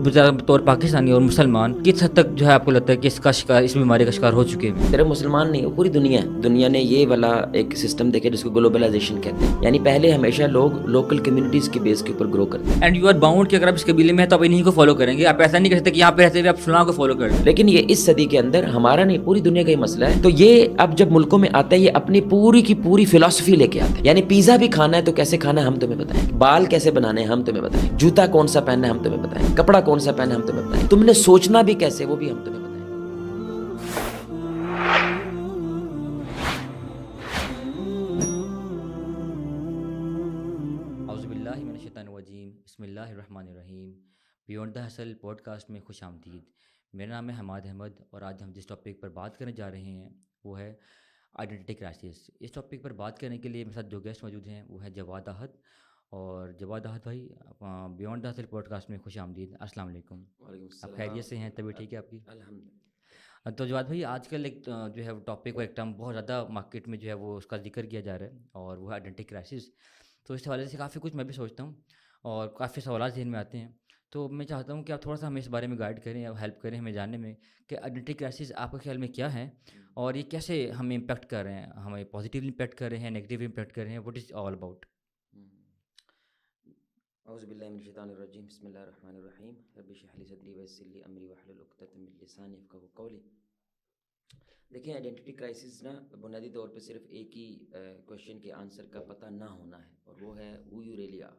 بطور پاکستانی اور مسلمان کس حد تک جو ہے آپ کو لگتا ہے کہ اس بیماری کا شکار ہو چکے ہیں؟ صرف مسلمان نہیں، وہ پوری دنیا ہے۔ دنیا نے یہ والا ایک سسٹم دیکھا جس کو گلوبلائزیشن کہتے ہیں، یعنی پہلے ہمیشہ لوگ لوکل کمیونٹیز کے بیس کے اوپر گرو کرتے ہیں، اینڈ یو آر باؤنڈ کہ اگر آپ اس قبیلے میں ہیں تو آپ انہیں کو فالو کریں گے، آپ ایسا نہیں کر سکتے کہ یہاں پہ رہتے ہوئے آپ فلاں کو فالو کر لیں۔ لیکن یہ اس صدی کے اندر ہمارا نہیں، پوری دنیا کا یہ مسئلہ ہے۔ تو یہ اب جب ملکوں میں آتا ہے، یہ اپنی پوری کی پوری فلسفی لے کے آتے ہیں، یعنی پیزا بھی کھانا ہے تو کیسے کھانا ہے ہم تمہیں بتائیں گے، بال کیسے بنانے ہیں ہم تمہیں بتائیں گے، جوتا کون سا پہننا ہے ہم تمہیں بتائیں گے، کپڑا کون سا پہننا ہے ہم تمہیں بتائیں گے، تم نے سوچنا بھی کیسے وہ بھی ہم تمہیں بتائیں گے۔ اعوذ باللہ من الشیطان الرجیم، بسم اللہ الرحمن الرحیم۔ Beyond the hustle podcast میں خوش آمدید۔ میرا نام ہے حماد احمد اور آج ہم جس ٹاپک پر بات کرنے جا رہے ہیں وہ ہے آئیڈینٹی کرائسس۔ اس ٹاپک پر بات کرنے کے لیے میرے ساتھ جو گیسٹ موجود ہیں وہ ہے جواد احد۔ اور جواد احد بھائی، beyond the hustle podcast میں خوش آمدید، السلام علیکم۔ وعلیکم السلام۔ آپ خیریت سے ہیں؟ طبیعت ٹھیک ہے آپ کی؟ الحمدللہ۔ تو جواد بھائی، آج کل ایک جو ہے ٹاپک اور ایک ٹرم بہت زیادہ مارکیٹ میں جو ہے وہ اس کا ذکر کیا جا رہا ہے اور وہ ہے آئیڈینٹی کرائسس۔ تو اس حوالے سے کافی کچھ میں بھی سوچتا ہوں اور کافی سوالات ذہن میں آتے ہیں، تو میں چاہتا ہوں کہ آپ تھوڑا سا ہمیں اس بارے میں گائیڈ کریں اور ہیلپ کریں ہمیں جاننے میں کہ آئیڈینٹی کرائسس آپ کے خیال میں کیا ہے اور یہ کیسے ہمیں امپیکٹ کر رہے ہیں، ہمیں پازیٹیولی امپیکٹ کر رہے ہیں، نیگیٹیولی امپیکٹ کر رہے ہیں، واٹ از آل اباؤٹ؟ اعوذ باللہ من الشیطان الرجیم، بسم اللہ الرحمن الرحیم، رب اشرح لی صدری ویسر لی امری واحلل عقدۃ من لسانی یفقہوا قولی۔ دیکھیں، آئیڈینٹی کرائسس نا بنیادی طور پہ صرف ایک ہی کویشچن کے آنسر کا پتہ نہ ہونا ہے، اور وہ ہے ہو یو ریلی آر۔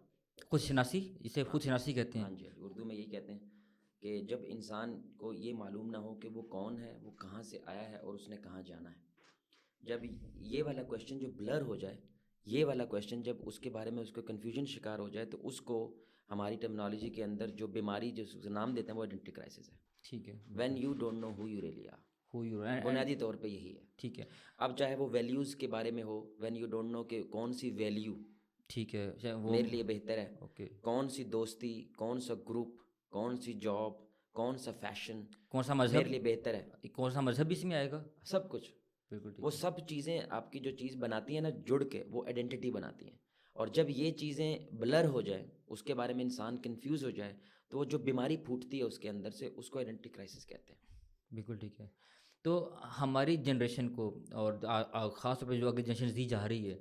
خود شناسی، اسے خود شناسی کہتے ہیں۔ ہاں جی، اردو میں یہی کہتے ہیں کہ جب انسان کو یہ معلوم نہ ہو کہ وہ کون ہے، وہ کہاں سے آیا ہے اور اس نے کہاں جانا ہے، جب یہ والا کویشچن جو بلر ہو جائے، یہ والا کویشچن جب اس کے بارے میں اس کو کنفیوژن شکار ہو جائے، تو اس کو ہماری ٹرمنالوجی کے اندر جو بیماری جس کو نام دیتے ہیں وہ آئیڈینٹی کرائسس ہے۔ ٹھیک ہے، when you don't know who you really are, بنیادی طور پہ یہی ہے۔ ٹھیک ہے، اب چاہے وہ ویلیوز کے بارے میں ہو، وین یو ڈونٹ نو کہ کون سی ویلیو ٹھیک ہے، وہ میرے لیے بہتر ہے، اوکے، کون سی دوستی، کون سا گروپ، کون سی جاب، کون سا فیشن کون سا میرے مذہب، لیے بہتر ہے، کون سا مذہب بھی اس میں آئے گا؟ سب کچھ، بالکل ٹھیک وہ ہے۔ سب چیزیں آپ کی جو چیز بناتی ہیں نا جڑ کے، وہ آئیڈینٹی بناتی ہیں۔ اور جب یہ چیزیں بلر ہو جائیں، اس کے بارے میں انسان کنفیوز ہو جائے، تو وہ جو بیماری پھوٹتی ہے اس کے اندر سے، اس کو آئیڈینٹی کرائسس کہتے ہیں۔ بالکل ٹھیک ہے۔ تو ہماری جنریشن کو اور خاص طور پہ جو اگلی جنریشن دی جا رہی ہے،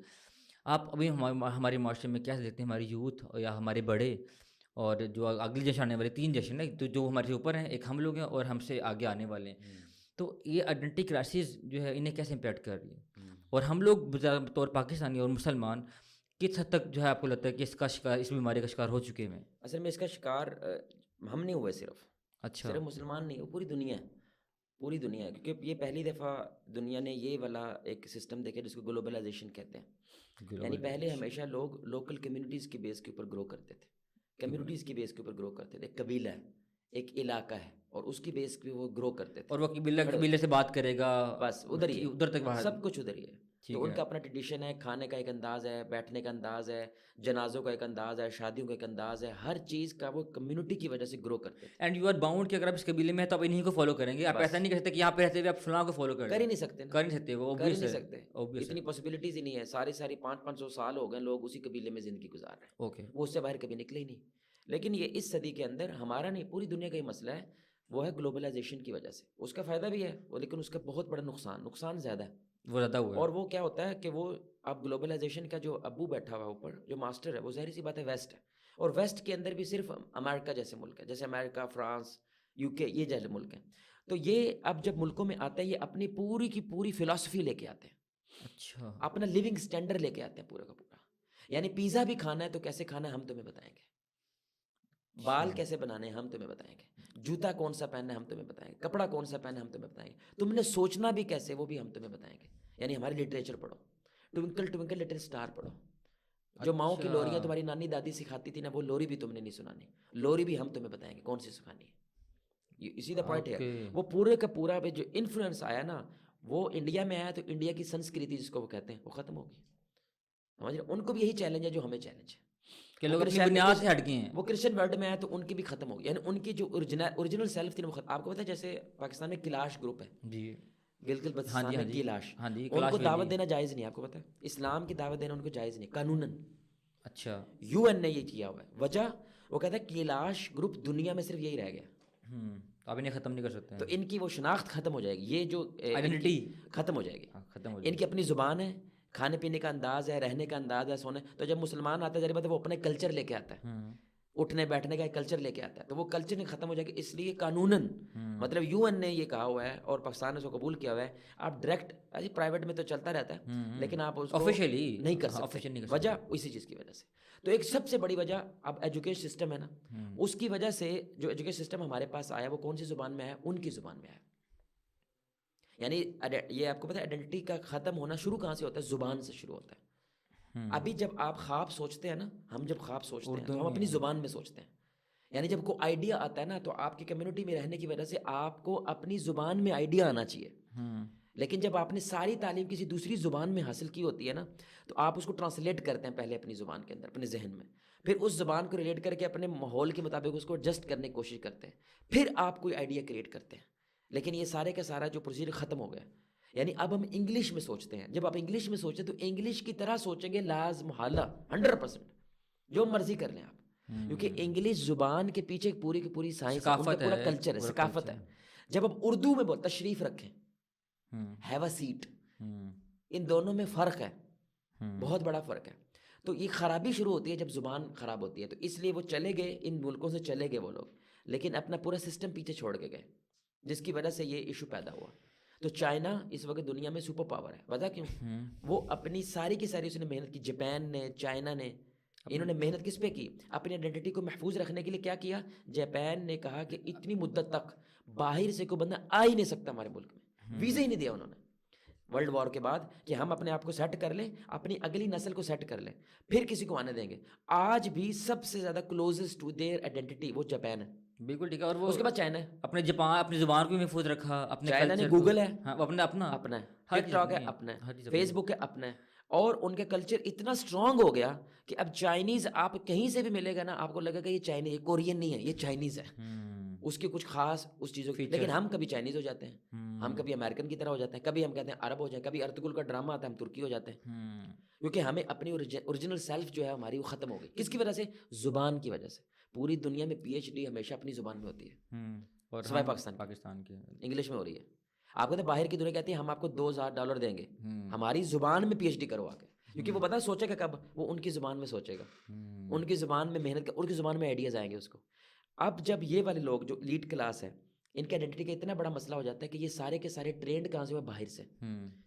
آپ ابھی ہمارے معاشرے میں کیا دیکھتے ہیں؟ ہماری یوتھ یا ہمارے بڑے اور جو اگلی جنریشن آنے والی 3 جنریشن ہے، تو جو ہمارے سے اوپر ہیں، ایک ہم لوگ ہیں اور ہم سے آگے آنے والے ہیں، تو یہ آئیڈینٹی کرائسس جو ہے انہیں کیسے امپیکٹ کر رہی ہے؟ اور ہم لوگ بطور پاکستانی اور مسلمان کس حد تک جو ہے آپ کو لگتا ہے کہ اس بیماری کا شکار ہو چکے ہیں؟ اصل میں اس کا شکار ہم نہیں ہوئے، اچھا، صرف مسلمان نہیں، وہ پوری دنیا ہے، پوری دنیا ہے، کیونکہ یہ پہلی دفعہ دنیا نے یہ والا ایک سسٹم دیکھا جس کو گلوبلائزیشن کہتے ہیں، یعنی پہلے ہمیشہ لوگ لوکل کمیونٹیز کے بیس کے اوپر گرو کرتے تھے، کمیونٹیز کی بیس کے اوپر گرو کرتے تھے، ایک قبیلہ ہے، ایک علاقہ ہے، اور اس کی بیس پہ وہ گرو کرتے تھے، اور وہ قبیلے سے بات کرے گا، بس ادھر ہی ہے، ادھر تک سب کچھ ادھر ہی ہے۔ تو ان کا اپنا ٹریڈیشن ہے، کھانے کا ایک انداز ہے، بیٹھنے کا انداز ہے، جنازوں کا ایک انداز ہے، شادیوں کا ایک انداز ہے، ہر چیز کا وہ کمیونٹی کی وجہ سے گرو کرتے تھے۔ اینڈ یو آر باؤنڈ کہ اگر آپ اس قبیلے میں ہیں تو آپ انہیں کو فالو کریں گے، آپ ایسا نہیں کر سکتے کہ یہاں پہ رہتے ہوئے آپ فلاں کو فالو کر ہی نہیں سکتے، کر نہیں سکتے، وہ کر ہی obvious نہیں ہے، سکتے، obvious ہے۔ اتنی پاسبلٹیز ہی نہیں ہے۔ ساری 500 سال ہو گئے لوگ اسی قبیلے میں زندگی گزار رہے ہیں، اوکے، وہ اس سے باہر کبھی نکلے ہی نہیں۔ لیکن یہ اس صدی کے اندر ہمارا نہیں، پوری دنیا کا یہ مسئلہ ہے، وہ ہے گلوبلائزیشن کی وجہ سے۔ اس کا فائدہ بھی ہے لیکن اس کا بہت بڑا نقصان زیادہ ہے۔ وہ زیادہ ہوا ہے۔ اور وہ کیا ہوتا ہے کہ وہ اب گلوبلائزیشن کا جو ابو بیٹھا ہوا اوپر، جو ماسٹر ہے، وہ ظاہر سی بات ہے ویسٹ ہے، اور ویسٹ کے اندر بھی صرف امریکہ جیسے ملک ہے، جیسے امریکہ، فرانس، UK، یہ جیسے ملک ہیں۔ تو یہ اب جب ملکوں میں آتا ہے، یہ اپنی پوری کی پوری فلسفی لے کے آتے ہیں، اچھا، اپنا لیونگ سٹینڈرڈ لے کے آتے ہیں پورا کا پورا، یعنی پیزا بھی کھانا ہے تو کیسے کھانا ہے ہم تمہیں بتائیں گے، بال کیسے بنانے ہیں ہم تمہیں بتائیں گے، جوتا کون سا پہننا ہے ہم تمہیں بتائیں گے، کپڑا کون سا پہننا ہے ہم تمہیں بتائیں گے، تم نے سوچنا بھی کیسے وہ بھی ہم تمہیں بتائیں گے۔ یعنی ہماری لٹریچر پڑھو، ٹوئنکل ٹوئنکل لٹل اسٹار پڑھو، جو ماؤں کی لوریاں تمہاری نانی دادی سکھاتی تھی نا، وہ لوری بھی تم نے نہیں سنانی، لوری بھی ہم تمہیں بتائیں گے کون سی سکھانی ہے۔ اسی دا پوائنٹ ہے، وہ پورے کا پورا جو انفلوئنس آیا نا، وہ انڈیا میں آیا تو انڈیا کی سنسکرتی جس کو وہ کہتے ہیں وہ ختم ہوگی۔ سمجھ رہے، ان کو بھی یہی چیلنج ہے جو ہمیں چیلنج ہے کہ لوگ اپنی بنیاد سے ہٹ گئے ہیں۔ وہ کرسچن ورلڈ میں آیا تو ان کی بھی ختم ہوگی، یعنی ان کی جو اوریجنل سیلف تھی وہ ختم۔ آپ کو پتہ ہے جیسے پاکستان میں کلاش گروپ ہے، جی، گلگت ہاں بلتستان جی میں ہاں جی کیلاش، ہاں جی ان کلاش کو دعوت ویلی، دینا جائز نہیں. آپ کو پتہ ہے اسلام کی دعوت دینا ان کو جائز نہیں قانوناً. اچھا یو این نے یہ کیا ہوا ہے. وجہ وہ کہتا ہے کیلاش گروپ دنیا میں صرف یہی رہ گیا. آپ انہیں ختم نہیں کر سکتے تو ہیں، ان کی وہ شناخت ختم ہو جائے گی. یہ جو ان آئیڈینٹی کی ختم ہو جائے گی. ختم ہو ان جائے کی اپنی زبان ہے، کھانے پینے کا انداز ہے، رہنے کا انداز ہے، سونے. تو جب مسلمان آتا ہے ذریعہ وہ اپنے کلچر لے کے آتا ہے، اٹھنے بیٹھنے کا ایک کلچر لے کے آتا ہے. تو وہ کلچر نہیں ختم ہو جائے گا. اس لیے قانوناً مطلب یو این نے یہ کہا ہوا ہے اور پاکستان نے اس کو قبول کیا ہوا ہے. آپ ڈائریکٹ پرائیویٹ میں تو چلتا رہتا ہے لیکن آپ اس کو آفیشیلی نہیں کر سکتے. آفیشیل نہیں کر وجہ سکتے. اسی چیز کی وجہ سے. تو ایک سب سے بڑی وجہ اب ایجوکیشن سسٹم ہے نا، اس کی وجہ سے جو ایجوکیشن سسٹم ہمارے پاس آیا وہ کون سی زبان میں آیا؟ ان کی زبان میں آیا. یعنی یہ آپ کو پتہ ہے آئیڈینٹی کا ختم ہونا شروع کہاں سے ہوتا ہے؟ زبان سے شروع ہوتا ہے. ابھی جب آپ خواب سوچتے ہیں نا، ہم جب خواب سوچتے ہیں تو ہم اپنی زبان میں سوچتے ہیں. یعنی جب کوئی آئیڈیا آتا ہے نا تو آپ کی کمیونٹی میں رہنے کی وجہ سے آپ کو اپنی زبان میں آئیڈیا آنا چاہیے. لیکن جب آپ نے ساری تعلیم کسی دوسری زبان میں حاصل کی ہوتی ہے نا تو آپ اس کو ٹرانسلیٹ کرتے ہیں پہلے اپنی زبان کے اندر، اپنے ذہن میں، پھر اس زبان کو ریلیٹ کر کے اپنے ماحول کے مطابق اس کو ایڈجسٹ کرنے کی کوشش کرتے ہیں، پھر آپ کوئی آئیڈیا کریٹ کرتے ہیں. لیکن یہ سارے کا سارا جو پروسیجر ختم ہو گیا. یعنی اب ہم انگلش میں سوچتے ہیں. جب آپ انگلش میں سوچیں تو انگلش کی طرح سوچیں گے لاز محالہ 100%، جو مرضی کر لیں آپ. کیونکہ انگلش زبان کے پیچھے پوری کی پوری سائنس ہے، ان کا پورا کلچر ہے، ثقافت ہے. جب آپ اردو میں بول تشریف رکھیں، ہیو اے سیٹ، ان دونوں میں فرق ہے، بہت بڑا فرق ہے. تو یہ خرابی شروع ہوتی ہے جب زبان خراب ہوتی ہے. تو اس لیے وہ چلے گئے، ان ملکوں سے چلے گئے وہ لوگ، لیکن اپنا پورا سسٹم پیچھے چھوڑ کے گئے، جس کی وجہ سے یہ ایشو پیدا ہوا. تو چائنا اس وقت دنیا میں سپر پاور ہے. وجہ کیوں؟ وہ اپنی ساری کی ساری اس نے محنت کی. جاپان نے، چائنا نے، انہوں نے محنت کس پہ کی؟ اپنی آئیڈینٹی کو محفوظ رکھنے کے لیے کیا کیا؟ جاپان نے کہا کہ اتنی مدت تک باہر سے کوئی بندہ آ ہی نہیں سکتا ہمارے ملک میں، ویزا ہی نہیں دیا انہوں نے ورلڈ وار کے بعد کہ ہم اپنے آپ کو سیٹ کر لیں، اپنی اگلی نسل کو سیٹ کر لیں، پھر کسی کو آنے دیں گے. آج بھی سب سے زیادہ کلوزسٹ ٹو دیئر آئیڈینٹی وہ جاپان ہے. بالکل ٹھیک ہے. اور وہ اس کے بعد چائنا ہے. اپنے جاپان اپنی زبان کو بھی محفوظ رکھا، اپنے چائنا نے کلچر کو. گوگل ہے، ہاں اپنا اپنا ہے، ہر ٹک چیز ٹاک ہے اپنی اپنا ہر چیز ہے، اپنی. فیس بک ہے اپنا ہے. اور ان کا کلچر اتنا اسٹرانگ ہو گیا کہ اب چائنیز آپ کہیں سے بھی ملے گا نا آپ کو لگے گا یہ چائنیز، یہ کورین نہیں ہے، یہ چائنیز ہے. اس کی کچھ خاص اس چیزوں کی. لیکن ہم کبھی چائنیز ہو جاتے ہیں، ہم کبھی امریکن کی طرح ہو جاتے ہیں، کبھی ہم کہتے ہیں عرب ہو جائیں، کبھی ارطغرل کا ڈرامہ آتا ہے ہم ترکی ہو جاتے ہیں. کیونکہ ہمیں اپنی اوریجنل سیلف جو ہے ہماری وہ ختم ہو گئی. کس کی وجہ سے؟ زبان کی وجہ سے. پوری دنیا میں پی ایچ ڈی ہمیشہ اپنی زبان میں ہوتی ہے، اور سوائے پاکستان کے انگلش میں ہو رہی ہے. آپ کہتے ہیں باہر کی دنیا کہتی ہے ہم آپ کو $2000 دیں گے، ہماری زبان میں پی ایچ ڈی کرو آ کے. کیونکہ وہ پتا سوچے گا کب؟ وہ ان کی زبان میں سوچے گا، ان کی زبان میں محنت کر، ان کی زبان میں آئیڈیاز آئیں گے اس کو. اب جب یہ والے لوگ جو لیڈ کلاس ہے ان کے آئیڈینٹی کا اتنا بڑا مسئلہ ہو جاتا ہے کہ یہ سارے کے سارے ٹرینڈ کہاں سے ہوئے؟ باہر سے.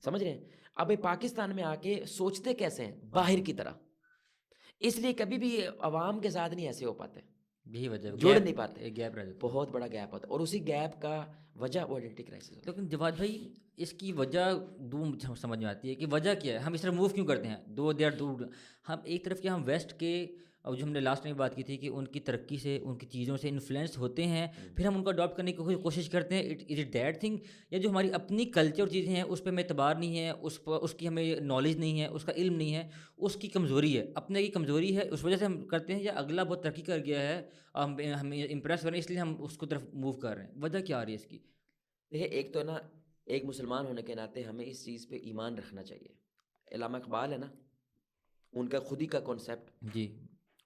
سمجھ رہے ہیں؟ اب یہ پاکستان میں آ کے سوچتے کیسے ہیں؟ باہر کی طرح. اس لیے کبھی بھی عوام کے ساتھ نہیں ایسے ہو پاتے، یہی وجہ جڑ نہیں پاتے، ایک گیپ رہ جاتا ہے. بہت بڑا گیپ ہوتا ہے. اور اسی گیپ کا وجہ وہ آئیڈینٹی کرائسس ہوتا ہے. لیکن جواد بھائی اس کی وجہ دو سمجھ میں آتی ہے کہ وجہ کیا ہے، ہم اس طرح موو کیوں کرتے ہیں؟ دور ہم ایک طرف کیا ہم ویسٹ کے، اور جو ہم نے لاسٹ ٹائم بات کی تھی کہ ان کی ترقی سے، ان کی چیزوں سے انفلوئنس ہوتے ہیں، پھر ہم ان کو اڈاپٹ کرنے کی کوشش کرتے ہیں. Is it that thing? یا جو ہماری اپنی کلچر چیزیں ہیں اس پہ ہمیں اعتبار نہیں ہے، اس کی ہمیں نالج نہیں ہے، اس کا علم نہیں ہے، اس کی کمزوری ہے، اپنے کی کمزوری ہے، اس وجہ سے ہم کرتے ہیں؟ یا اگلا بہت ترقی کر گیا ہے، ہمیں امپریس کر رہے ہیں اس لیے ہم اس کو طرف موو کر رہے ہیں؟ وجہ کیا آ رہی ہے اس کی؟ دیکھیے ایک تو نا، ایک مسلمان ہونے کے ناطے ہمیں اس چیز پہ ایمان رکھنا چاہیے. علامہ اقبال ہے نا، ان کا خودی کا کانسیپٹ جی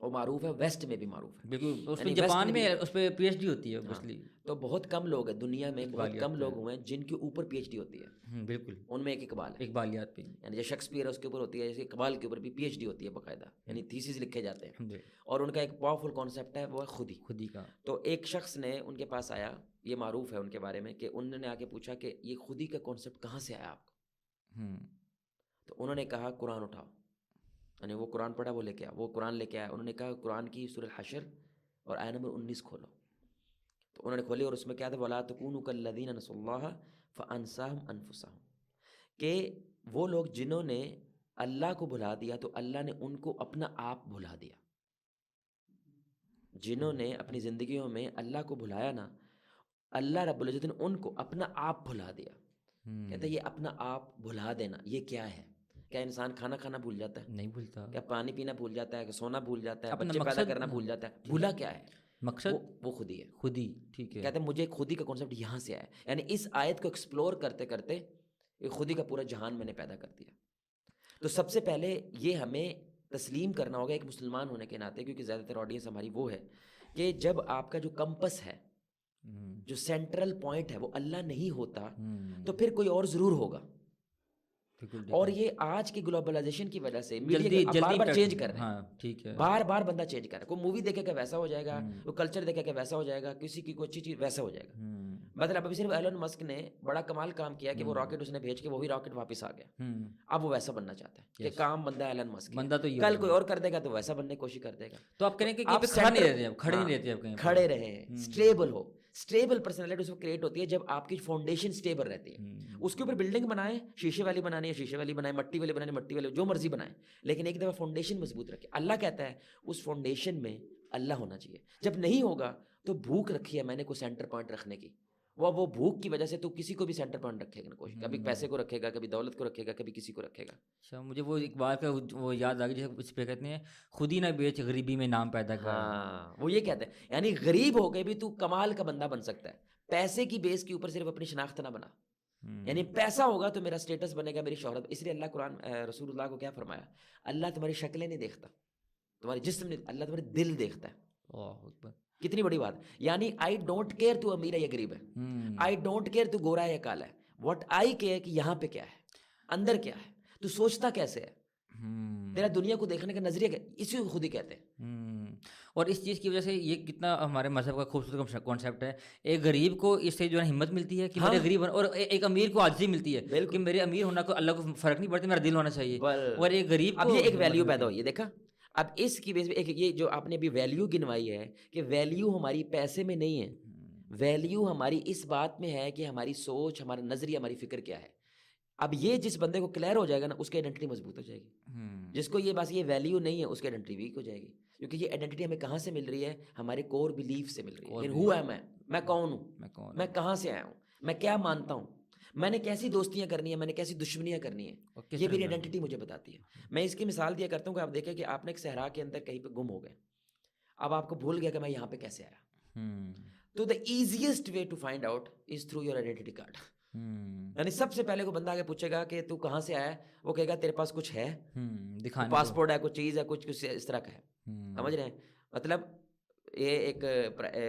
وہ معروف ہے، ویسٹ میں بھی معروف ہے. بالکل. اس یعنی میں ویسٹ جاپان میں بھی اس پہ پی ایچ ڈی ہوتی ہے اوبیسلی. تو بہت کم لوگ ہیں دنیا میں، بہت کم اقبالیات لوگ ہوئے ہیں جن کے اوپر پی ایچ ڈی ہوتی ہے. بالکل. ان میں ایک اقبال ہے. اقبالیات پہ یعنی جو شیکسپیئر ہے اس کے اوپر ہوتی ہے، جیسے اقبال کے اوپر بھی پی ایچ ڈی ہوتی ہے باقاعدہ، یعنی تھیسز لکھے جاتے ہیں. اور ان کا ایک پاورفل کانسیپٹ ہے وہ ہے خودی کا. تو ایک شخص نے ان کے پاس آیا، یہ معروف ہے ان کے بارے میں کہ انہوں نے آ کے پوچھا کہ یہ خودی کا کانسیپٹ کہاں سے آیا آپ کو؟ تو انہوں نے کہا قرآن اٹھاؤ. یعنی وہ قرآن پڑھا، وہ لے کے آیا، وہ قرآن لے کے آیا. انہوں نے کہا قرآن کی سورہ الحشر اور آیت نمبر 19 کھولو. تو انہوں نے کھولی اور اس میں کیا تھا؟ وَلَا تَكُونُوا كَالَّذِينَ نَسُوا اللَّهَ فَأَنسَاهُمْ أَنفُسَهُمْ، کہ وہ لوگ جنہوں نے اللہ کو بھلا دیا تو اللہ نے ان کو اپنا آپ بھلا دیا. جنہوں نے اپنی زندگیوں میں اللہ کو بھلایا نا، اللہ رب العزت نے ان کو اپنا آپ بھلا دیا. کہتے ہیں یہ اپنا آپ بھلا دینا یہ کیا ہے؟ کیا انسان کھانا کھانا بھول جاتا ہے؟ نہیں بھولتا. کیا پانی پینا بھول جاتا ہے؟ کہ سونا بھول جاتا ہے؟ اپنا بچے پیدا مقصد کرنا بھول جاتا ہے؟ بھولا کیا ہے؟ مقصد وہ خودی ہے. خودی. ٹھیک ہے. کہتے ہیں مجھے خودی کا کانسیپٹ یہاں سے آیا. یعنی اس آیت کو ایکسپلور کرتے کرتے یہ خود ہی کا پورا جہان میں نے پیدا کر دیا. تو سب سے پہلے یہ ہمیں تسلیم کرنا ہوگا ایک مسلمان ہونے کے ناطے, کیونکہ زیادہ تر آڈینس ہماری وہ ہے کہ جب آپ کا جو کمپس ہے, جو سینٹرل پوائنٹ ہے وہ اللہ نہیں ہوتا تو پھر کوئی اور ضرور ہوگا. اور یہ آج کی گلوبلائزیشن کی وجہ سے میڈیا بار بار چینج کر رہے ہیں, ٹھیک ہے, بار بار بندہ چینج کر رہا ہے. کوئی مووی دیکھے کہ ویسا ہو جائے گا, کوئی کلچر دیکھے کہ ویسا ہو جائے گا, کسی کی کوئی اچھی چیز ویسا ہو جائے گا. مطلب ابھی صرف ایلن مسک نے بڑا کمال کام کیا کہ وہ راکٹ اس نے بھیج کے وہی راکٹ واپس آ گیا. اب وہ ویسا بننا چاہتا ہے کہ کام بندہ ایلن مسک بندہ تو کل کوئی اور کر دے گا تو ویسا بننے کی کوشش کر دے گا. تو آپ کہیں کہ کھڑے نہیں رہتے, کھڑے نہیں رہتے, آپ کہیں کھڑے رہیں, اسٹیبل ہو. اسٹیبل پرسنالٹی اس وقت کریٹ ہوتی ہے جب آپ کی فاؤنڈیشن اسٹیبل رہتی ہے. اس کے اوپر بلڈنگ بنائیں, شیشے والی بنانی ہے شیشے والی بنائیں, مٹی والی بنانی مٹی والی, جو مرضی بنائیں, لیکن ایک دفعہ فاؤنڈیشن مضبوط رکھے. اللہ کہتا ہے اس فاؤنڈیشن میں اللہ ہونا چاہیے. جب نہیں ہوگا تو بھوک رکھی ہے میں نے کوئی سینٹر پوائنٹ رکھنے کی, وہ بھوک کی وجہ سے تو کسی کو بھی سینٹر پوائنٹ رکھے گا کوشش, کبھی پیسے کو رکھے گا, کبھی دولت کو رکھے گا, کبھی کسی کو رکھے گا. اچھا, مجھے وہ ایک بات کا وہ یاد آ گئی جیسے اس پہ کہتے ہیں خود ہی نہ بیچ غریبی میں نام پیدا کر. ہاں, وہ یہ کہتے ہیں یعنی غریب ہو کے بھی تو کمال کا بندہ بن سکتا ہے, پیسے کی بیس کے اوپر صرف اپنی شناخت نہ بنا. یعنی پیسہ ہوگا تو میرا اسٹیٹس بنے گا, میری شہرت. اس لیے اللہ قرآن رسول اللہ کو کیا فرمایا, اللہ تمہاری شکلیں نہیں دیکھتا, تمہاری جسم نہیں, اللہ تمہارے دل دیکھتا ہے. کتنی بڑی بات. یعنی آئی ڈونٹ کیئر تو امیر ہے یا غریب ہے, آئی ڈونٹ کیئر تو گورا ہے یا کالا ہے, واٹ آئی کیئر کہ یہاں پہ کیا ہے, اندر کیا ہے, تو سوچتا کیسے ہے, تیرا دنیا کو دیکھنے کا نظریہ کیا, اسی کو خود ہی کہتے ہیں. اور اس چیز کی وجہ سے یہ کتنا ہمارے مذہب کا خوبصورت کانسیپٹ ہے. ایک غریب کو اس سے جو ہے ہمت ملتی ہے کہ میرے غریب ہونا, اور ایک امیر کو عاجزی ملتی ہے کہ میرے امیر ہونا کو اللہ کو فرق نہیں پڑتا, میرا دل ہونا چاہیے. اور ایک غریب اب یہ ایک ویلیو پیدا ہوئی ہے, دیکھا. اب اس کی بیس پہ ایک یہ جو آپ نے ابھی ویلیو گنوائی ہے کہ ویلیو ہماری پیسے میں نہیں ہے, ویلیو ہماری اس بات میں ہے کہ ہماری سوچ, ہمارا نظریہ, ہماری فکر کیا ہے. اب یہ جس بندے کو کلیئر ہو جائے گا نا, اس کی آئیڈینٹی مضبوط ہو جائے گی. جس کو یہ بس یہ ویلیو نہیں ہے اس کی آئیڈینٹی ویک ہو جائے گی, کیونکہ یہ آئیڈینٹی ہمیں کہاں سے مل رہی ہے, ہمارے کور بلیف سے مل رہی ہے. ہو ہے میں کون ہوں, میں کہاں سے آیا ہوں, میں کیا مانتا ہوں, میں نے کیسی دوستیاں کرنی ہیں, میں نے کیسی دشمنیاں کرنی ہیں, یہ میری آئیڈینٹی مجھے بتاتی ہے. میں اس کی مثال دیا کرتا ہوں کہ آپ دیکھیں کہ آپ نے ایک صحرا کے اندر کہیں پہ گم ہو گئے, اب آپ کو بھول گیا کہ میں یہاں پہ کیسے آیا. تو the easiest way to find out is through your identity card. یعنی سب سے پہلے کو بندہ آگے پوچھے گا کہ تو کہاں سے آیا, وہ کہے گا تیرے پاس کچھ ہے, پاسپورٹ ہے, کچھ چیز ہے, کچھ اس طرح کا ہے. سمجھ رہے ہیں مطلب یہ ایک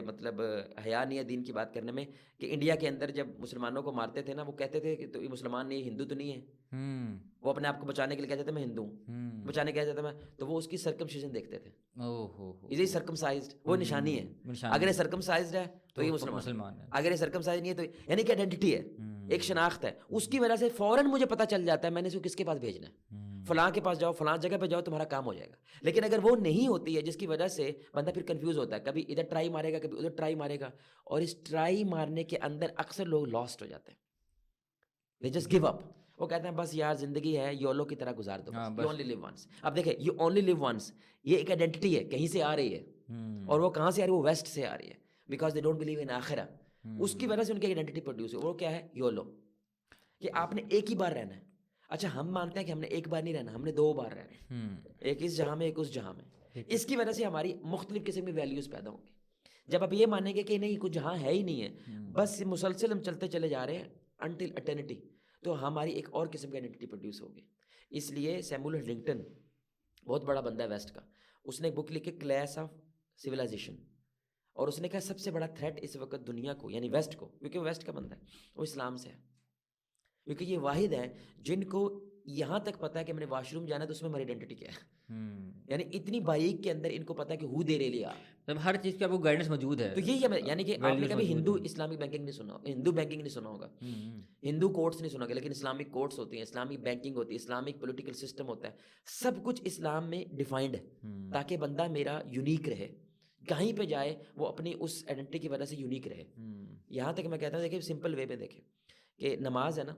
مطلب حیا نہیں ہے دین کی بات کرنے میں, کہ انڈیا کے اندر جب مسلمانوں کو مارتے تھے نا, وہ کہتے تھے کہ تو یہ مسلمان نہیں, ہندو تو نہیں ہے. وہ اپنے آپ کو بچانے کے لیے کہتے تھے میں ہندو ہوں, بچانے کے لیے کہتے تھے میں, تو وہ اس کی سرکمسیژن دیکھتے تھے. از اٹ سرکمسائزڈ, وہ نشانی ہے. اگر یہ سرکمسائزڈ ہے تو یہ مسلمان ہے, اگر یہ سرکمسائز نہیں ہے تو یعنی کہ آئیڈینٹی ہے, ایک شناخت ہے. اس کی وجہ سے فوراً مجھے پتہ چل جاتا ہے میں نے اس کو کس کے پاس بھیجنا ہے, فلاں کے پاس جاؤ, فلاں جگہ پہ جاؤ, تمہارا کام ہو جائے گا. لیکن اگر وہ نہیں ہوتی ہے, جس کی وجہ سے بندہ پھر کنفیوز ہوتا ہے, کبھی ادھر ٹرائی مارے گا, کبھی ادھر ٹرائی مارے گا, اور اس ٹرائی مارنے کے اندر اکثر لوگ لاسٹ ہو جاتے ہیں, they just give up. وہ کہتے ہیں بس یار زندگی ہے, یولو کی طرح گزار دو, you only live once. اب دیکھیں you only live once, یہ ایک آئیڈینٹی ہے, کہیں سے آ رہی ہے, اور وہ کہاں سے آ رہی ہے, وہ ویسٹ سے آ رہی ہے, because they don't believe in آخرہ. اس کی وجہ سے ان کی آئیڈینٹی پروڈیوس ہے. وہ کیا ہے, یولو, کہ آپ نے ایک ہی بار رہنا ہے. اچھا ہم مانتے ہیں کہ ہم نے ایک بار نہیں رہنا, ہم نے 2 بار رہنا ہے, ایک اس جہاں میں, ایک اس جہاں میں. اس کی وجہ سے ہماری مختلف قسم کی ویلیوز پیدا ہوں گی. جب آپ یہ مانیں گے کہ نہیں کچھ جہاں ہے ہی نہیں ہے, بس مسلسل ہم چلتے چلے جا رہے ہیں انٹل اٹرنیٹی, تو ہماری ایک اور قسم کی آئیڈینٹی پروڈیوس ہوگی. اس لیے سیموئل ہنٹنگٹن بہت بڑا بندہ ہے ویسٹ کا, اس نے ایک بک لکھی کلیس آف سویلائزیشن, اور اس نے کہا سب سے بڑا تھریٹ اس وقت دنیا کو, یعنی ویسٹ کو, کیونکہ وہ ویسٹ کا بندہ ہے, وہ اسلام سے ہے. کیونکہ یہ واحد ہیں جن کو یہاں تک پتا ہے کہ میں نے واش روم جانا ہے تو اس میں ہماری آئیڈینٹی کیا ہے. یعنی اتنی باریک کے اندر ان کو پتا ہے کہ ہو دے ریلی آر, ہر چیز کی آپ کو گائیڈنس موجود ہے. تو یہی ہے, یعنی کہ آپ نے کبھی ہندو اسلامک بینکنگ نہیں سنا, ہندو بینکنگ نہیں سنا ہوگا, ہندو کورٹس نہیں سنا ہوگا, لیکن اسلامک کورٹس ہوتی ہیں, اسلامک بینکنگ ہوتی ہے, اسلامک پولیٹیکل سسٹم ہوتا ہے, سب کچھ اسلام میں ڈیفائنڈ ہے, تاکہ بندہ میرا یونیک رہے, کہیں پہ جائے وہ اپنی اس آئیڈینٹی کی وجہ سے یونیک رہے. یہاں تک میں کہتا ہوں دیکھیں سمپل وے پہ دیکھیں کہ نماز ہے نا,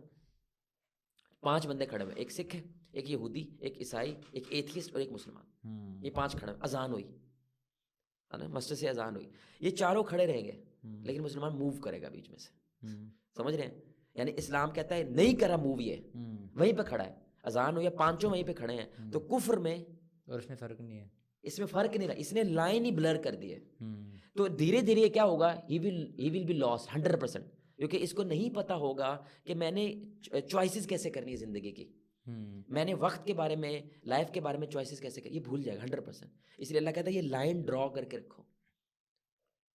5 بندے کھڑے ہوئے, ایک سکھ ہے, ایک یہودی, ایک عیسائی, ایک ایتھیسٹ اور ایک مسلمان, یہ 5 کھڑے ہوئے. اذان ہوئی ہے نا, مسجد سے اذان ہوئی, یہ چاروں کھڑے رہیں گے, لیکن مسلمان موو کرے گا بیچ میں سے. سمجھ رہے ہیں, یعنی اسلام کہتا ہے نہیں کرا موو, یہ وہیں پہ کھڑا ہے, اذان ہوئی, 5 وہیں پہ کھڑے ہیں, تو کفر میں اور اس میں فرق نہیں ہے, اس میں فرق نہیں رہا, اس نے لائن ہی بلر کر دی ہے. تو دھیرے دھیرے کیا ہوگا, ہی ول بی لاسٹ 100%, کیونکہ اس کو نہیں پتہ ہوگا کہ میں نے چوائسیز کیسے کرنی ہے زندگی کی، میں نے وقت کے بارے میں، لائف کے بارے میں چوائسیز کیسے کرنی، یہ بھول جائے گا 100%. اس لیے اللہ کہتا ہے یہ لائن ڈرا کر کے رکھو،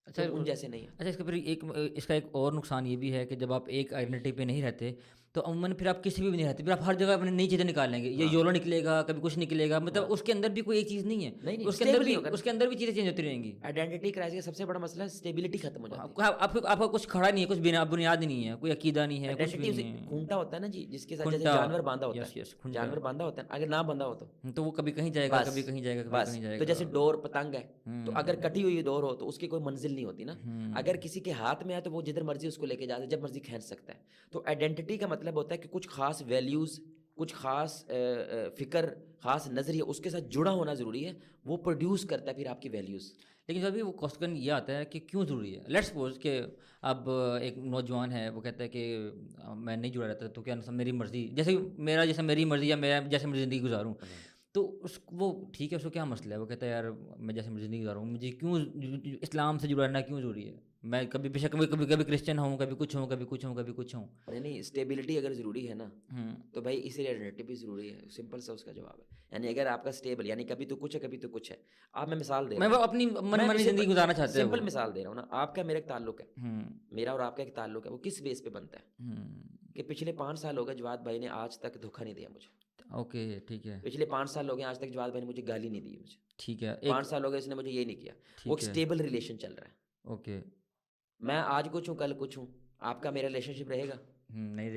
اچھا تم ان جیسے نہیں. اچھا، اس کا پھر اس کا ایک اور نقصان یہ بھی ہے کہ جب آپ ایک آئیڈینٹی پہ نہیں رہتے تو عموماً پھر آپ کسی بھی نہیں رہتے، پھر آپ ہر جگہ اپنی نئی چیزیں نکال لیں گے، یہ یولو نکلے گا، کبھی کچھ نکلے گا، مطلب اس کے اندر بھی کوئی ایک چیز نہیں ہے، اس کے اندر بھی چیزیں چینج ہوتی رہیں گی. آئیڈینٹی کرائسس کا سب سے بڑا مسئلہ ہے اسٹیبلٹی ختم ہو جاتی ہے. آپ کا کچھ کھڑا نہیں ہے، کچھ بنیاد نہیں ہے، کوئی عقیدہ نہیں ہے، کچھ بھی نہیں ہے. کھونٹا ہوتا ہے نا جی، جس کے ساتھ جیسے جانور باندھا ہوتا ہے، جانور باندھا ہوتا ہے، اگر نہ باندھا ہو تو وہ کبھی کہیں جائے گا، کبھی کہیں جائے گا، کبھی کہیں جائے گا. تو جیسے ڈور پتنگ ہے، تو اگر کٹی ہوئی ڈور ہو تو اس کی کوئی منزل نہیں ہوتی نا. اگر کسی کے ہاتھ میں ہے تو وہ جدھر مرضی اس کو لے کے جاتا ہے، جب مرضی کھینچ سکتا ہے. تو آئیڈینٹی کا مطلب ہوتا ہے کہ کچھ خاص ویلیوز، کچھ خاص فکر، خاص نظریہ اس کے ساتھ جڑا ہونا ضروری ہے، وہ پروڈیوس کرتا ہے پھر آپ کی ویلیوز. لیکن جب بھی وہ کوسچن یہ آتا ہے کہ کیوں ضروری ہے. لیٹس سپوز کہ اب ایک نوجوان ہے، وہ کہتا ہے کہ میں نہیں جڑا رہتا، تو کیا میری مرضی، جیسے میری مرضی یا میں جیسے میری زندگی گزاروں، تو وہ ٹھیک ہے، اس کو کیا مسئلہ ہے؟ وہ کہتا ہے یار میں جیسے میری زندگی گزاروں، مجھے کیوں اسلام سے جڑا رہنا کیوں ضروری ہے؟ میں کبھی بے شک کبھی کرسچن ہوں، کبھی کچھ ہوں، کبھی کچھ ہوں، کبھی کچھ ہوں. نہیں، اسٹیبلٹی اگر ضروری ہے نا تو بھائی اسی لیے آئیڈینٹی بھی ضروری ہے. سمپل سا اس کا جواب ہے. یعنی اگر آپ کا اسٹیبل، یعنی کبھی تو کچھ ہے کبھی تو کچھ ہے. آپ، میں مثال دے رہا ہوں، میں اپنی من مانی زندگی گزارنا چاہتا ہوں. سمپل مثال دے رہا ہوں نا. آپ کا میرا ایک تعلق ہے، میرا اور آپ کا ایک تعلق ہے، وہ کس بیس پہ بنتا ہے کہ پچھلے 5 سال ہو گئے جواد بھائی نے آج تک دھوکہ نہیں دیا مجھے. اوکے ٹھیک ہے. پچھلے 5 سال ہو گئے آج تک جواد بھائی نے مجھے گالی نہیں دی مجھے. ٹھیک ہے. 5 سال ہو گئے اس نے مجھے یہ نہیں کیا. وہ ایک اسٹیبل ریلیشن چل رہا ہے. اوکے. میں آج کچھ ہوں کل کچھ ہوں. آپ کا میرا ریلیشن شپ رہے گا؟ نہیں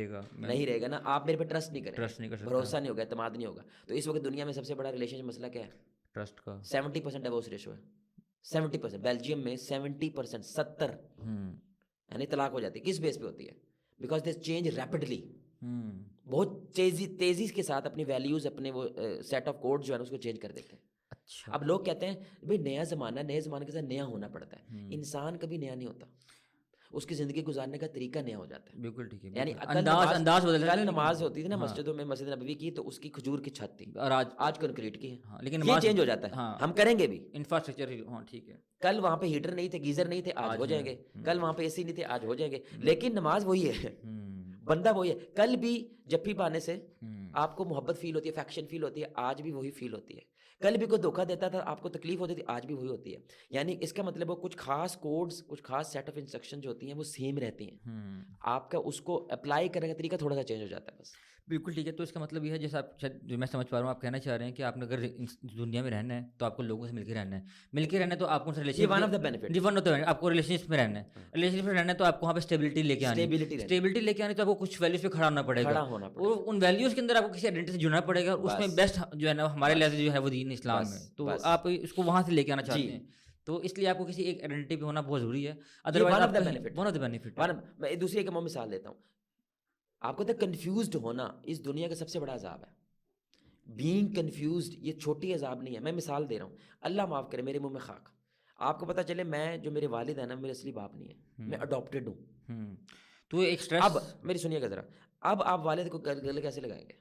رہے گا نا. آپ میرے پہ ٹرسٹ نہیں کریں گے، بھروسہ نہیں ہوگا، اعتماد نہیں ہوگا. تو اس وقت دنیا میں سب سے بڑا ریلیشن مسئلہ کیا ہے؟ ٹرسٹ کا. 70% ڈیورس ریشو ہے. 70%. بیلجیم میں 70%، 70 یعنی طلاق ہو جاتی ہے. کس بیس پہ ہوتی ہے؟ Because they change rapidly. بہت تیزی کے ساتھ اپنی ویلیوز، اپنے وہ سیٹ آف کوڈ جو ہے اس کو چینج کر دیتے ہیں. اچھا. اب لوگ کہتے ہیں بھائی نیا زمانہ، نئے زمانے کے ساتھ نیا ہونا پڑتا ہے. انسان کبھی نیا نہیں ہوتا، اس کی زندگی گزارنے کا طریقہ نیا ہو جاتا ہے. بالکل ٹھیک ہے. یعنی انداز بدل جاتا ہے. کل نماز ہوتی تھی نا مسجدوں میں، مسجد نبوی کی، تو اس کی کھجور کی چھت تھی، اور آج کنکریٹ کی ہے. لیکن یہ چینج ہو جاتا ہے. ہم کریں گے بھی انفراسٹرکچر. ہاں ٹھیک ہے. کل وہاں پہ ہیٹر نہیں تھے، گیزر نہیں تھے، آج ہو جائیں گے. کل وہاں پہ اے سی نہیں تھے، آج ہو جائیں گے. لیکن نماز وہی ہے، بندہ وہی ہے. کل بھی جپھی پانے سے آپ کو محبت فیل ہوتی ہے، افیکشن فیل ہوتی ہے، آج بھی وہی فیل ہوتی ہے. کل بھی کوئی دھوکہ دیتا تھا، آپ کو تکلیف ہوتی تھی، آج بھی وہی ہوتی ہے. یعنی اس کا مطلب ہے کچھ خاص کوڈز، کچھ خاص سیٹ آف انسٹرکشن جو ہوتی ہیں وہ سیم رہتی ہیں. آپ کا اس کو اپلائی کرنے کا طریقہ تھوڑا سا چینج ہو جاتا ہے بس. بالکل ٹھیک ہے. تو اس کا مطلب یہ ہے، جیسا آپ جو میں سمجھ پا رہا ہوں، آپ کہنا چاہ رہے ہیں کہ آپ نے اگر دنیا میں رہنا ہے تو آپ کو لوگوں سے مل کے رہنا ہے تو آپ کو ون آف دا بینیفٹ، آپ کو ریلیشن شپ میں رہنا ہے. ریلیشن شپ میں رہنا ہے تو آپ کو وہاں پہ اسٹیبلٹی لے کے آنی ہے. اسٹیبلٹی لے کے آنی تو آپ کو کچھ ویلیوز پہ کھڑا ہونا پڑے گا، اور ان ویلیوز کے اندر آپ کو کسی آئیڈینٹی سے جڑنا پڑے گا. اس میں بیسٹ جو ہے نا ہمارے لحاظ جو ہے وہ دین اسلام ہے. تو آپ اس کو وہاں سے لے کے آنا چاہتے ہیں، تو اس لیے آپ کو کسی ایک آئیڈینٹی پہ ہونا بہت ضروری ہے. Otherwise one of the benefit. میں دوسری ایک مثال دیتا ہوں. آپ کو تو کنفیوزڈ ہونا اس دنیا کا سب سے بڑا عذاب ہے. بینگ کنفیوزڈ یہ چھوٹی عذاب نہیں ہے. میں مثال دے رہا ہوں، اللہ معاف کرے میرے منہ میں خاک. آپ کو پتہ چلے میں جو میرے والد ہیں نا، میرے اصلی باپ نہیں ہے، میں اڈاپٹیڈ ہوں. تو ایک سٹریس. اب میری سنیے گا ذرا. اب آپ والد کو گلے کیسے لگائیں گے؟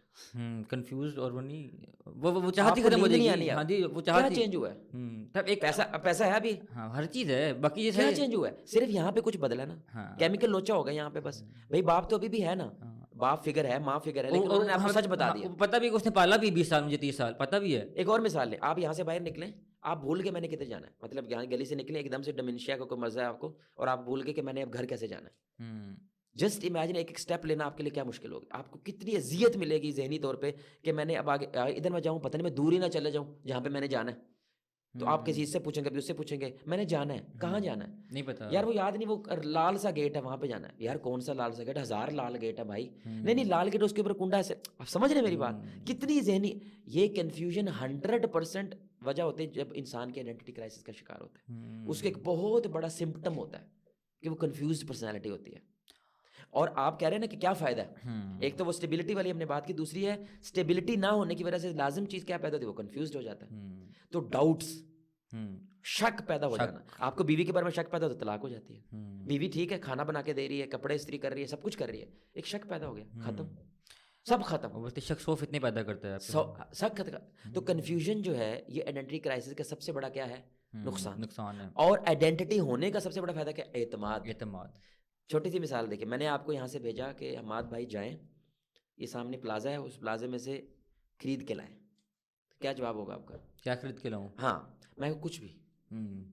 کنفیوزڈ، اور وہ نہیں، وہ چاہتی ختم ہو جائے گی. ہاں جی، وہ چاہتی. کیا چینج ہوا ہے؟ ایک پیسہ ہے ابھی، ہاں ہر چیز ہے، باقی یہ کیا چینج ہوا ہے؟ صرف یہاں پہ کچھ بدلا نا، کیمیکل لوچا ہو گیا یہاں پہ بس. بھائی باپ تو ابھی بھی ہے نا، باپ فگر ہے، ماں فگر ہے، لیکن انہوں نے آپ کو سچ بتا دیا. پتہ بھی اس نے پالا بھی 20 سال، مجھے 30 سال پتہ بھی ہے. ایک اور مثال لیں. آپ یہاں سے باہر نکلیں، آپ بھول کے میں نے کدھر جانا ہے، مطلب یہاں گلی سے نکلیں ایک دم سے ڈومینشیا کا کوئی مزہ ہے آپ کو، اور آپ بھول کے کہ میں نے اب گھر کیسے جانا ہے. جسٹ امیجن ایک اسٹیپ لینا آپ کے لیے کیا مشکل ہوگی. آپ کو کتنی اذیت ملے گی ذہنی طور پہ کہ میں نے اب آگے ادھر میں جاؤں، پتہ نہیں میں دور ہی نہ چلے جاؤں جہاں پہ میں نے جانا ہے. تو آپ کسی سے پوچھیں گے، ابھی اس سے پوچھیں گے میں نے جانا ہے، کہاں جانا ہے نہیں پتا یار. وہ یاد نہیں، وہ لال سا گیٹ ہے وہاں پہ جانا ہے. یار کون سا لال سا گیٹ؟ 1000 لال گیٹ ہے بھائی. نہیں لال گیٹ، اس کے اوپر کنڈا ہے. آپ سمجھ رہے میری بات؟ کتنی ذہنی یہ کنفیوژن 100% وجہ ہوتی ہے جب انسان کی آئیڈینٹی کرائسس کا شکار ہوتا ہے. اس کا ایک بہت بڑا سمپٹم ہوتا ہے کہ وہ کنفیوزڈ پرسنالٹی ہوتی ہے. اور آپ کہہ رہے ہیں نا کہ کیا فائدہ ہے؟ ایک تو وہ اسٹیبلٹی والی ہم نے بات کی، دوسری ہے اسٹیبلٹی نہ ہونے کی وجہ سے لازم چیز کیا پیدا ہوتی ہے؟ وہ کنفیوزڈ ہو جاتا ہے. تو ڈاؤٹس، شک پیدا ہو جانا. آپ کو بیوی کے بارے میں شک پیدا ہو تو طلاق ہو جاتی ہے. بیوی ٹھیک ہے، کھانا بنا کے دے رہی ہے، کپڑے استری کر رہی ہے، سب کچھ کر رہی ہے، ایک شک پیدا ہو گیا، ختم، سب ختم. شک خوف اتنے پیدا کرتا ہے شک ختم. تو کنفیوژن جو ہے یہ آئیڈینٹی کرائسس کا سب سے بڑا کیا ہے؟ نقصان ہے. اور آئیڈینٹی ہونے کا سب سے بڑا فائدہ کیا؟ اعتماد. چھوٹی سی مثال دیکھیں، میں نے آپ کو یہاں سے بھیجا کہ حماد بھائی جائیں، یہ سامنے پلازا ہے، اس پلازے میں سے خرید کے لائیں، کیا جواب ہوگا آپ کا؟ کیا خرید کے لاؤں؟ ہاں میں کچھ بھی، ہوں،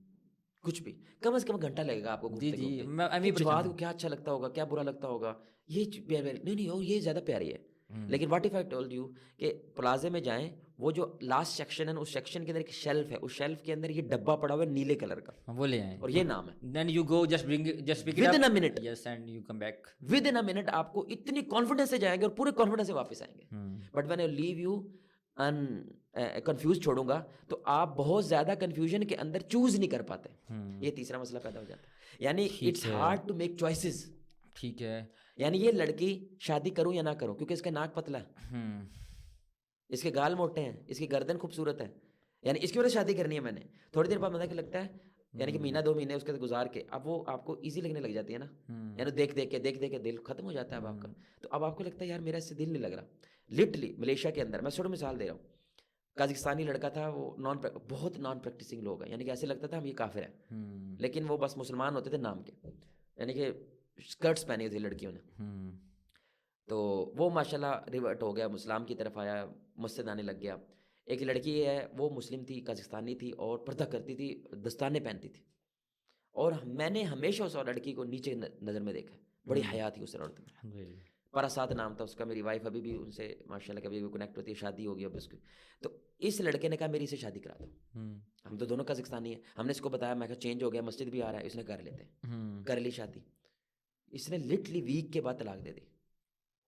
کچھ بھی، کم از کم گھنٹہ لگے گا آپ کو جی گھومتے جی گھومتے میں کہ پریشان جواد ہوں۔ کو کیا اچھا لگتا ہوگا، کیا برا لگتا ہوگا، یہ نہیں وہ یہ زیادہ پیاری ہے. ہوں، لیکن what if I told you کہ پلازے میں جائیں، وہ جو لاسٹ سیکشن ہے نا، اس سیکشن کے اندر ایک شیلف ہے، اس شیلف کے اندر یہ ڈبہ پڑا ہوا ہے نیلے کلر کا، وہ لے آئیں، اور یہ نام ہے. Then you go just bring just pick it with up, in a minute, yes and you come back. With in a minute آپ کو اتنی کانفیڈنس سے جائیں گے اور پورے کانفیڈنس سے واپس آئیں گے. ہوں، but when I leave you confused چھوڑوں گا تو آپ بہت زیادہ کنفیوژن کے اندر چوز نہیں کر پاتے. ہوں، یہ تیسرا مسئلہ پیدا ہو جاتا ہے. یعنی ٹھیک اٹس ہے، ہارڈ ٹو میک چوائسیز. ٹھیک ہے، یعنی یہ لڑکی شادی کروں یا نہ کروں کیونکہ اس کا ناک پتلا ہے، ہوں، اس کے گال موٹے ہیں، اس کی گردن خوبصورت ہے، یعنی اس کی وجہ سے شادی کرنی ہے میں نے. تھوڑی دیر بعد مزہ لگتا ہے، یعنی کہ مہینہ 2 مہینے اس کے گزار کے اب وہ آپ کو ایزی لگنے لگ جاتی ہے نا، ہوں، یعنی دیکھ دیکھ کے دل ختم ہو جاتا ہے اب آپ کا. تو اب آپ کو لگتا ہے یار میرا اس سے دل نہیں لگ رہا. لٹرلی ملیشیا کے اندر میں چھوٹی مثال دے رہا ہوں، قازقستانی لڑکا تھا، وہ بہت نان پریکٹسنگ لوگ ہیں، یعنی کہ ایسے لگتا تھا ہم یہ کافر ہیں، ہوں، لیکن وہ بس مسلمان ہوتے تھے نام کے، یعنی کہ اسکرٹس پہنی ہوئی تھی لڑکیوں نے. ہوں، تو وہ ماشاءاللہ ریورٹ ہو گیا، اسلام کی طرف آیا، مسجد آنے لگ گیا. ایک لڑکی ہے وہ مسلم تھی، قازقستانی تھی، اور پردہ کرتی تھی، دستانے پہنتی تھی، اور میں نے ہمیشہ اس لڑکی کو نیچے نظر میں دیکھا، بڑی حیا تھی اس عورت میں. الحمدللہ، پراساد نام تھا اس کا. میری وائف ابھی بھی ان سے ماشاءاللہ کبھی بھی کنیکٹ ہوتی ہے، شادی ہوگی اب اس کی. تو اس لڑکے نے کہا میری سے شادی کرا دو. ہوں، ہم تو دونوں قازقستانی ہیں. ہم نے اس کو بتایا، میں کہا چینج ہو گیا، مسجد بھی آ رہا ہے، اس نے کر لیتے ہیں، ہوں، کر لی شادی. اس نے لٹرلی ویک کے بعد طلاق دے دی.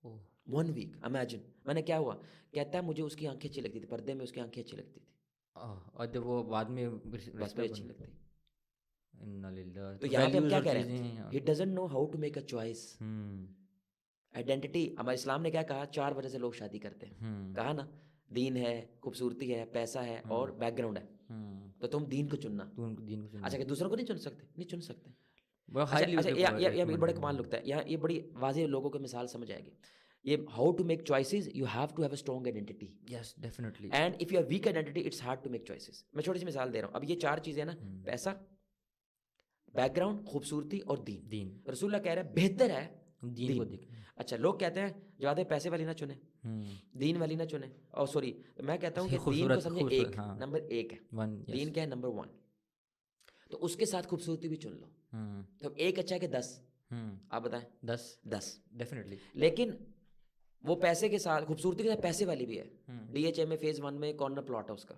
اوہ، 1 ویک، امیجن. میں نے کیا ہوا، کہتا ہے مجھے اس کی آنکھیں اچھی لگتی تھی، پردے میں اس کی آنکھیں اچھی لگتی تھی، اور جب وہ بعد میں بس رشتہ مجھے اچھی لگتی. انا للہ، تو یہاں پہ ہم ویلیوز کیا اور کہہ رہے چیزیں ہیں، ہیں. He doesn't know how to make a choice. ہوں، آئیڈینٹی، ہمارے اسلام نے کیا کہا، 4 وجہ سے لوگ شادی کرتے ہیں. ہوں، کہا نا، دین ہے، خوبصورتی ہے، پیسہ ہے، اور بیک گراؤنڈ ہے. ہوں، تو تم دین کو چننا. تو ان کو دین کو چننا. اچھا کہ دوسروں کو نہیں چن سکتے؟ نہیں چن سکتے. بڑا اچھا ہائی لیول اچھا پہ یہ بڑا کمال نکتا ہے یہاں، یہ بڑی واضح لوگوں کو مثال سمجھ آئے گی. یہ how to make choices, you have to have a strong identity. Yes definitely. And if you have weak identity it's hard to make choices. میں چھوٹی سی مثال دے رہا ہوں. اب یہ 4 چیزیں نا، پیسہ، بیک گراؤنڈ، خوبصورتی اور دین. دین، رسول اللہ کہہ رہے ہیں بہتر ہے دین کو دیکھیں. اچھا لوگ کہتے ہیں زیادہ پیسے والی نہ چنیں، دین والی نہ چنیں. اور سوری، میں کہتا ہوں کہ دین کو سمجھے ایک، نمبر 1 ہے. دین کیا ہے؟ نمبر 1. تو اس کے ساتھ خوبصورتی بھی چن لو. تو ایک اچھا ہے کہ 10؟ آپ بتائیں. 10 ڈیفینیٹلی. لیکن وہ پیسے کے ساتھ، خوبصورتی کے ساتھ پیسے والی بھی ہے. ڈی ایچ اے میں فیز 1 میں کارنر پلاٹ ہے اس کا،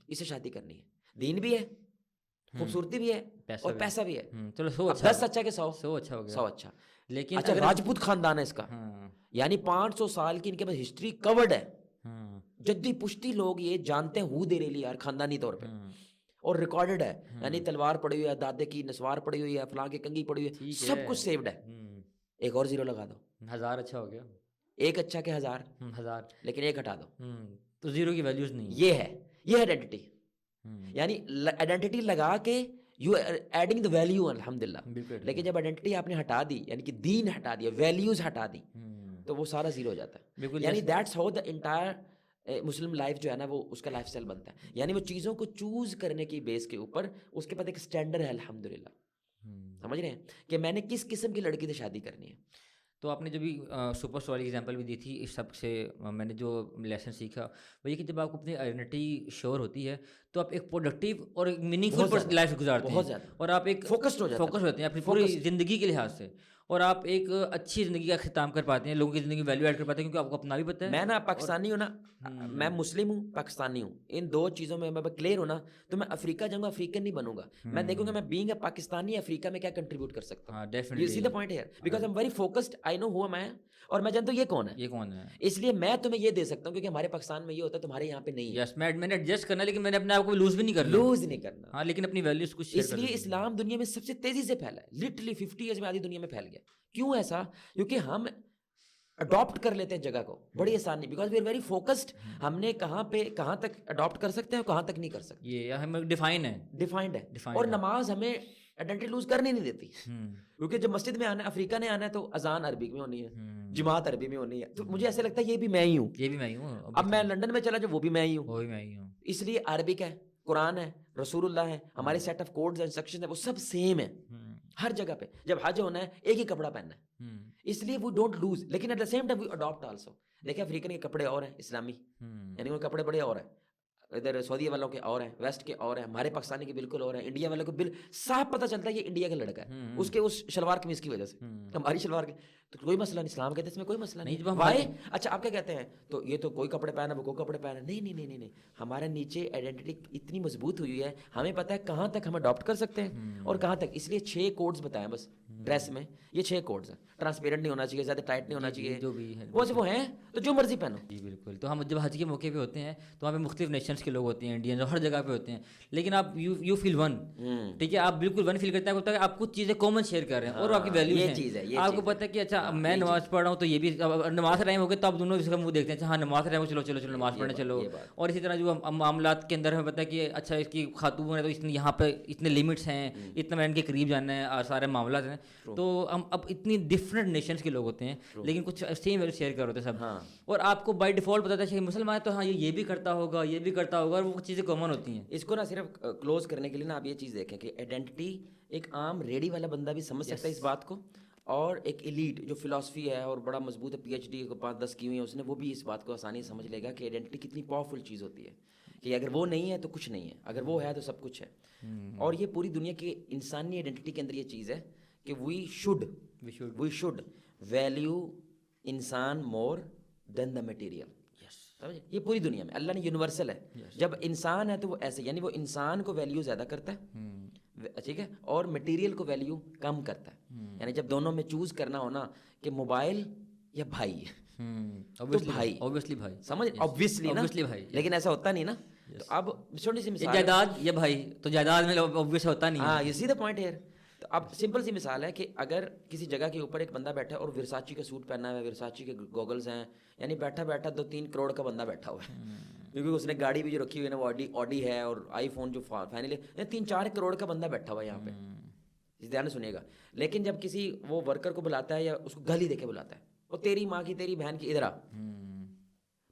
اسے شادی کرنی ہے. دین بھی ہے، خوبصورتی بھی ہے، اور پیسہ بھی ہے. چلو 100 10 اچھا کہ 100 اچھا ہو گیا. 100 اچھا. لیکن اچھا راجپوت خاندان ہے اس کا، یعنی 500 سال کی ان کے پاس ہسٹری کورڈ ہے. جدی پشتی لوگ یہ جانتے ہیں ہو دے رہی یار خاندانی طور پہ، اور ریکارڈڈ ہے. یعنی تلوار پڑی ہوئی ہے، دادے کی نسوار پڑی ہوئی ہے، فلاں کی کنگھی پڑی ہوئی ہے، سب کچھ سیوڈ ہے. ایک اور 0 لگا دو. 1000 اچھا ہو گیا. ایک اچھا کہ 1000، لیکن ایک ہٹا دو. تو 0 کی ویلیوز نہیں. یہ ہے، یہ آئیڈینٹی. یعنی آئیڈینٹی لگا کے یو ایڈنگ دا ویلیو الحمدللہ. لیکن جب آئیڈینٹی آپ نے ہٹا دی، یعنی کہ دین ہٹا دیا، ویلیوز ہٹا دی، تو وہ سارا 0 ہو جاتا ہے. یعنی that's how the entire Muslim life جو ہے نا، وہ اس کا لائف اسٹائل بنتا ہے. یعنی وہ چیزوں کو چوز کرنے کی بیس کے اوپر اس کے پاس ایک اسٹینڈرڈ ہے الحمدللہ. سمجھ رہے ہیں کہ میں نے کس قسم کی لڑکی سے شادی کرنی ہے. تو آپ نے جو بھی سپر اسٹار والی ایگزامپل بھی دی تھی، اس سب سے میں نے جو لیسن سیکھا وہ یہ کہ جب آپ کو اپنی آئیڈینٹی شیور ہوتی ہے تو آپ ایک پروڈکٹیو اور ایک میننگ فل لائف گزارتے ہیں، اور آپ ایک فوکس ہوتے ہیں اپنی پوری زندگی کے لحاظ سے، اور آپ ایک اچھی زندگی کا اختتام کر پاتے ہیں، لوگوں کی زندگی میں ویلیو ایڈ کر پاتے ہیں، کیونکہ آپ کو اپنا بھی پتہ ہے. میں نا پاکستانی ہوں نا، میں مسلم ہوں، پاکستانی ہوں، ان 2 چیزوں میں میں کلیئر ہوں نا، تو میں افریقہ جاؤں گا، افریقن نہیں بنوں گا. میں دیکھوں گا میں بینگ اے پاکستانی افریقہ میں کیا کنٹریبیوٹ کر سکتا ہوں. You see the point here, because I am very focused, I know ہو میں، اور میں جانتا ہوں یہ کون ہے. اس لیے میں تمہیں یہ دے سکتا ہوں، کیونکہ ہمارے پاکستان میں یہ ہوتا ہے، تمہارے یہاں پہ نہیں ہے. یس، میں نے ایڈجسٹ کرنا، لیکن میں نے اپنے آپ کو لوز بھی نہیں کرنا. ہاں، لیکن اپنی ویلیوز کچھ شیئر اس لیے اسلام دنیا میں سب سے تیزی سے پھیلا ہے. لٹرلی 50 ایئرز میں آدھی دنیا میں پھیل گیا. کیوں ایسا؟ کیونکہ ہم اڈاپٹ کر لیتے ہیں جگہ کو بڑی آسانی، because we are very focused. ہم نے کہاں پہ کہاں تک اڈاپٹ کر سکتے ہیں اور کہاں تک نہیں کر سکتے. یہ ہمیں ڈیفائنڈ ہے. اور نماز ہمیں آئیڈینٹی لوز کرنے نہیں دیتی، کیونکہ جب مسجد میں آنا ہے، افریقہ نے آنا ہے، تو اذان عربی میں ہونی ہے، جماعت عربی میں ہونی ہے. تو مجھے ایسا لگتا ہے یہ بھی میں ہی ہوں. اب میں لندن میں چلا جاؤں، وہ بھی میں ہی ہوں. اس لیے عربک ہے، قرآن ہے، رسول اللہ ہے، ہمارے set of codes and instructions ہیں، وہ سب سیم ہیں. ہر جگہ پہ جب حج ہونا ہے ایک ہی کپڑا پہننا ہے, اس لیے وی ڈونٹ لوز, لیکن at the same time we adapt also. دیکھیں افریقن کے کپڑے اور ہیں اسلامی, یعنی وہ کپڑے بڑے اور ہیں, ادھر سعودی والوں کے اور ہیں, ویسٹ کے اور ہیں, ہمارے پاکستانی کے بالکل اور ہیں, انڈیا والوں کو صاف پتہ چلتا ہے یہ انڈیا کا لڑکا ہے اس کے اس شلوار قمیض کی وجہ سے, ہماری شلوار کے تو کوئی مسئلہ نہیں, اسلام کہتے ہیں اس میں کوئی مسئلہ نہیں. وائے اچھا آپ کیا کہتے ہیں تو یہ تو کوئی کپڑے پہنا وہ کوئی کپڑے پہنا, نہیں, ہمارا نیچے آئیڈینٹی اتنی مضبوط ہوئی ہے, ہمیں پتہ ہے کہاں تک ہم اڈاپٹ کر سکتے ہیں اور کہاں تک. اس لیے 6 کوڈز بتائیں بس ڈریس میں, یہ 6 کوڈز ہیں. ٹرانسپیرنٹ نہیں ہونا چاہیے, زیادہ ٹائٹ نہیں ہونا چاہیے, جو بھی ہے وہ ہیں تو جو مرضی پہنو. جی بالکل. تو ہم جب حج کے موقع پہ ہوتے ہیں تو وہاں پہ مختلف نیشنس کے لوگ ہوتے ہیں, انڈین جو ہر جگہ پہ ہوتے ہیں, لیکن آپ یو فیل ون, ٹھیک ہے, آپ بالکل ون فیل کرتے ہیں, آپ آپ کچھ چیزیں کامن شیئر کر رہے ہیں اور آپ کی ویلیوز ہیں. آپ کو پتہ ہے کہ اچھا میں نماز پڑھ رہا ہوں تو یہ بھی نماز کا ٹائم ہو گیا تو آپ دونوں اس کا منہ دیکھتے ہیں, اچھا ہاں نماز کا ٹائم ہو, چلو نماز پڑھنے چلو. اور اسی طرح جو معاملات کے اندر ہمیں پتہ ہے کہ اچھا اس کی خاتون ہے تو اس نے یہاں پہ اتنے لمٹس ہیں, اتنا میں ان کے قریب جانا ہے, اور سارے معاملات ہیں. تو ہم اب اتنی ڈفرینٹ نیشنس کے لوگ ہوتے ہیں لیکن کچھ سیم ویلیو شیئر کر ہوتے ہیں سب, اور آپ کو بائی ڈیفالٹ پتہ ہے کہ مسلمان ہے تو ہاں یہ بھی کرتا ہوگا, یہ بھی کرتا ہوگا, اور وہ چیزیں کامن ہوتی ہیں. اس کو نا صرف کلوز کرنے کے لیے نا آپ یہ چیز دیکھیں کہ آئیڈینٹی ایک عام ریڈی والا بندہ بھی سمجھ سکتا ہے اس بات کو, اور ایک ایلیٹ جو فلاسفی ہے اور بڑا مضبوط ہے, پی ایچ ڈی کو 5-10 کی ہوئی ہے اس نے, وہ بھی اس بات کو آسانی سمجھ لے گا کہ آئیڈینٹی کتنی پاورفل چیز ہوتی ہے, کہ اگر وہ نہیں ہے تو کچھ نہیں ہے, اگر وہ ہے تو سب کچھ ہے. اور یہ پوری دنیا کی انسانی آئیڈینٹی کے اندر یہ چیز ہے کہ وی شوڈ ویلیو انسان مور دین دا مٹیریل. یہ پوری دنیا میں اللہ نے یونیورسل ہے. جب انسان ہے تو وہ ایسے, یعنی وہ انسان کو ویلیو زیادہ کرتا ہے, ٹھیک ہے, اور مٹیریل کو ویلیو کم کرتا ہے. یعنی جب دونوں میں چوز کرنا ہونا کہ موبائل یا بھائی, تو بھائی سمجھ, obviously بھائی, لیکن ایسا ہوتا نہیں نا. تو اب چھوٹی سی مثال, جائیداد یا بھائی, تو جائیداد میں obvious ہوتا نہیں. ہاں you see the point here. تو اب سمپل سی مثال ہے کہ اگر کسی جگہ کے اوپر ایک بندہ بیٹھا ہے اور ورساچی کا سوٹ پہنا ہے, ورساچی کے گوگلز ہیں, یعنی بیٹھا 2-3 کروڑ کا بندہ بیٹھا ہوا ہے, کیونکہ اس نے گاڑی بھی جو رکھی ہوئی ہے نا وہ آڈی ہے, اور آئی فون جو فائنلی 3-4 کروڑ کا بندہ بیٹھا ہوا ہے یہاں پہ, دھیان سے سنیے گا. لیکن جب کسی وہ ورکر کو بلاتا ہے یا اس کو گالی دے کے بلاتا ہے, وہ تیری ماں کی تیری بہن کی ادھر آ,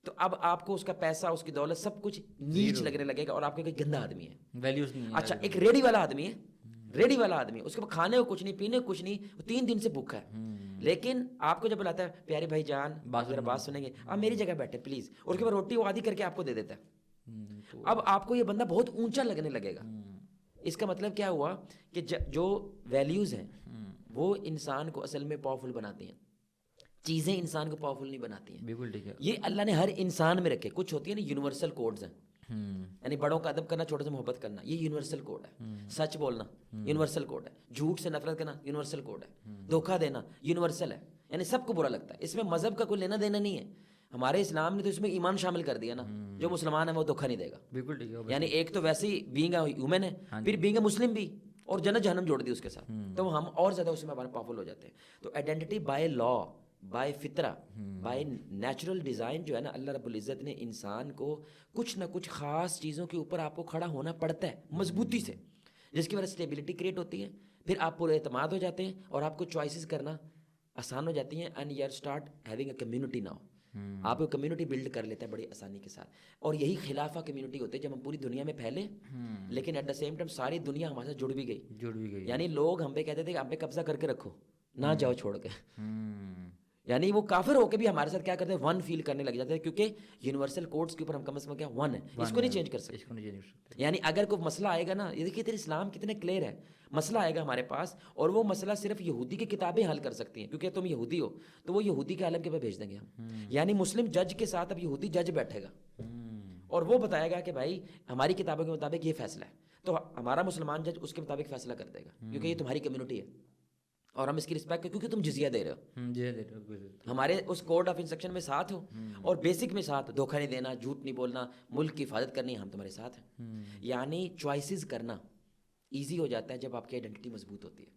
تو اب آپ کو اس کا پیسہ, اس کی دولت, سب کچھ نیچ لگنے لگے گا, اور آپ کا کوئی گندا آدمی ہے, ویلیوز نہیں ہے. اچھا ایک ریڈی والا آدمی ہے, اس کے پاس کھانے کو کچھ نہیں, پینے کو کچھ نہیں, وہ 3 دن سے بھوکا ہے, لیکن آپ کو جب بلاتا ہے پیارے بھائی جان ذرا بات سنیں گے, آپ میری جگہ بیٹھے پلیز, اور اس کے بعد روٹی وہ آدھی کر کے آپ کو دے دیتا ہے. اب آپ کو یہ بندہ بہت اونچا لگنے لگے گا. اس کا مطلب کیا ہوا کہ جو ویلیوز ہیں وہ انسان کو اصل میں پاورفل بناتی ہیں, چیزیں انسان کو پاورفل نہیں بناتی ہیں. بالکل ٹھیک ہے. یہ اللہ نے ہر انسان میں رکھے. کچھ ہوتی ہے نا یونیورسل کوڈز ہیں, یعنی بڑوں کا ادب کرنا, چھوٹوں سے محبت کرنا, یہ یونیورسل کوڈ ہے. سچ بولنا یونیورسل کوڈ ہے, جھوٹ سے نفرت کرنا یونیورسل کوڈ ہے, دھوکہ دینا یونیورسل ہے, یعنی سب کو برا لگتا ہے. اس میں مذہب کا کوئی لینا دینا نہیں ہے. ہمارے اسلام نے تو اس میں ایمان شامل کر دیا نا, جو مسلمان ہے وہ دھوکہ نہیں دے گا. بالکل ٹھیک ہے. یعنی ایک تو ویسے ہی بینگ اے ہیومن ہے, پھر بینگ اے مسلم بھی, اور جنت جہنم جوڑ دی اس کے ساتھ, تو ہم اور زیادہ اس میں پاورفل ہو جاتے ہیں. تو آئیڈینٹی بائی لا, بائی فطرہ, بائی نیچرل ڈیزائن جو ہے نا, اللہ رب العزت نے انسان کو کچھ نہ کچھ خاص چیزوں کے اوپر آپ کو کھڑا ہونا پڑتا ہے مضبوطی سے, جس کی وجہ سے اسٹیبلٹی کریٹ ہوتی ہے. پھر آپ پورے اعتماد ہو جاتے ہیں اور آپ کو چوائسیز کرنا آسان ہو جاتی ہیں, and you are start having a community now. آپ کو کمیونٹی بلڈ کر لیتے ہیں بڑی آسانی کے ساتھ. اور یہی خلافہ کمیونٹی ہوتی ہے جب ہم پوری دنیا میں پھیلے, لیکن ایٹ دا سیم ٹائم ساری دنیا ہمارے ساتھ جڑ بھی گئی. یعنی لوگ ہم پہ کہتے تھے کہ ہم پہ قبضہ کر کے رکھو, نہ جاؤ چھوڑ کے. یعنی وہ کافر ہو کے بھی ہمارے ساتھ کیا کرتے ہیں, ون فیل کرنے لگ جاتے ہیں, کیونکہ یونیورسل کوڈز کے اوپر ہم کم از کم کیا ون ہے, اس کو نہیں چینج کر سکتے. یعنی اگر کوئی مسئلہ آئے گا نا, یہ دیکھیے تیرے اسلام کتنے کلیئر ہے, مسئلہ آئے گا ہمارے پاس اور وہ مسئلہ صرف یہودی کی کتابیں حل کر سکتی ہیں, کیونکہ تم یہودی ہو تو وہ یہودی کے عالم کے پاس بھیج دیں گے ہم. یعنی مسلم جج کے ساتھ اب یہودی جج بیٹھے گا اور وہ بتائے گا کہ بھائی ہماری کتابوں کے مطابق یہ فیصلہ ہے, تو ہمارا مسلمان جج اس کے مطابق فیصلہ کر دے گا, کیونکہ یہ تمہاری کمیونٹی ہے اور ہم اس کی رسپیکٹ کیونکہ تم جزیہ دے رہے ہو, ہمارے اس کوڈ آف انسٹرکشن میں ساتھ ہو, اور بیسک میں ساتھ, دھوکہ نہیں دینا, جھوٹ نہیں بولنا, ملک کی حفاظت کرنی, ہم تمہارے ساتھ ہیں. یعنی چوائسیز کرنا ایزی ہو جاتا ہے جب آپ کی آئیڈینٹی مضبوط ہوتی ہے,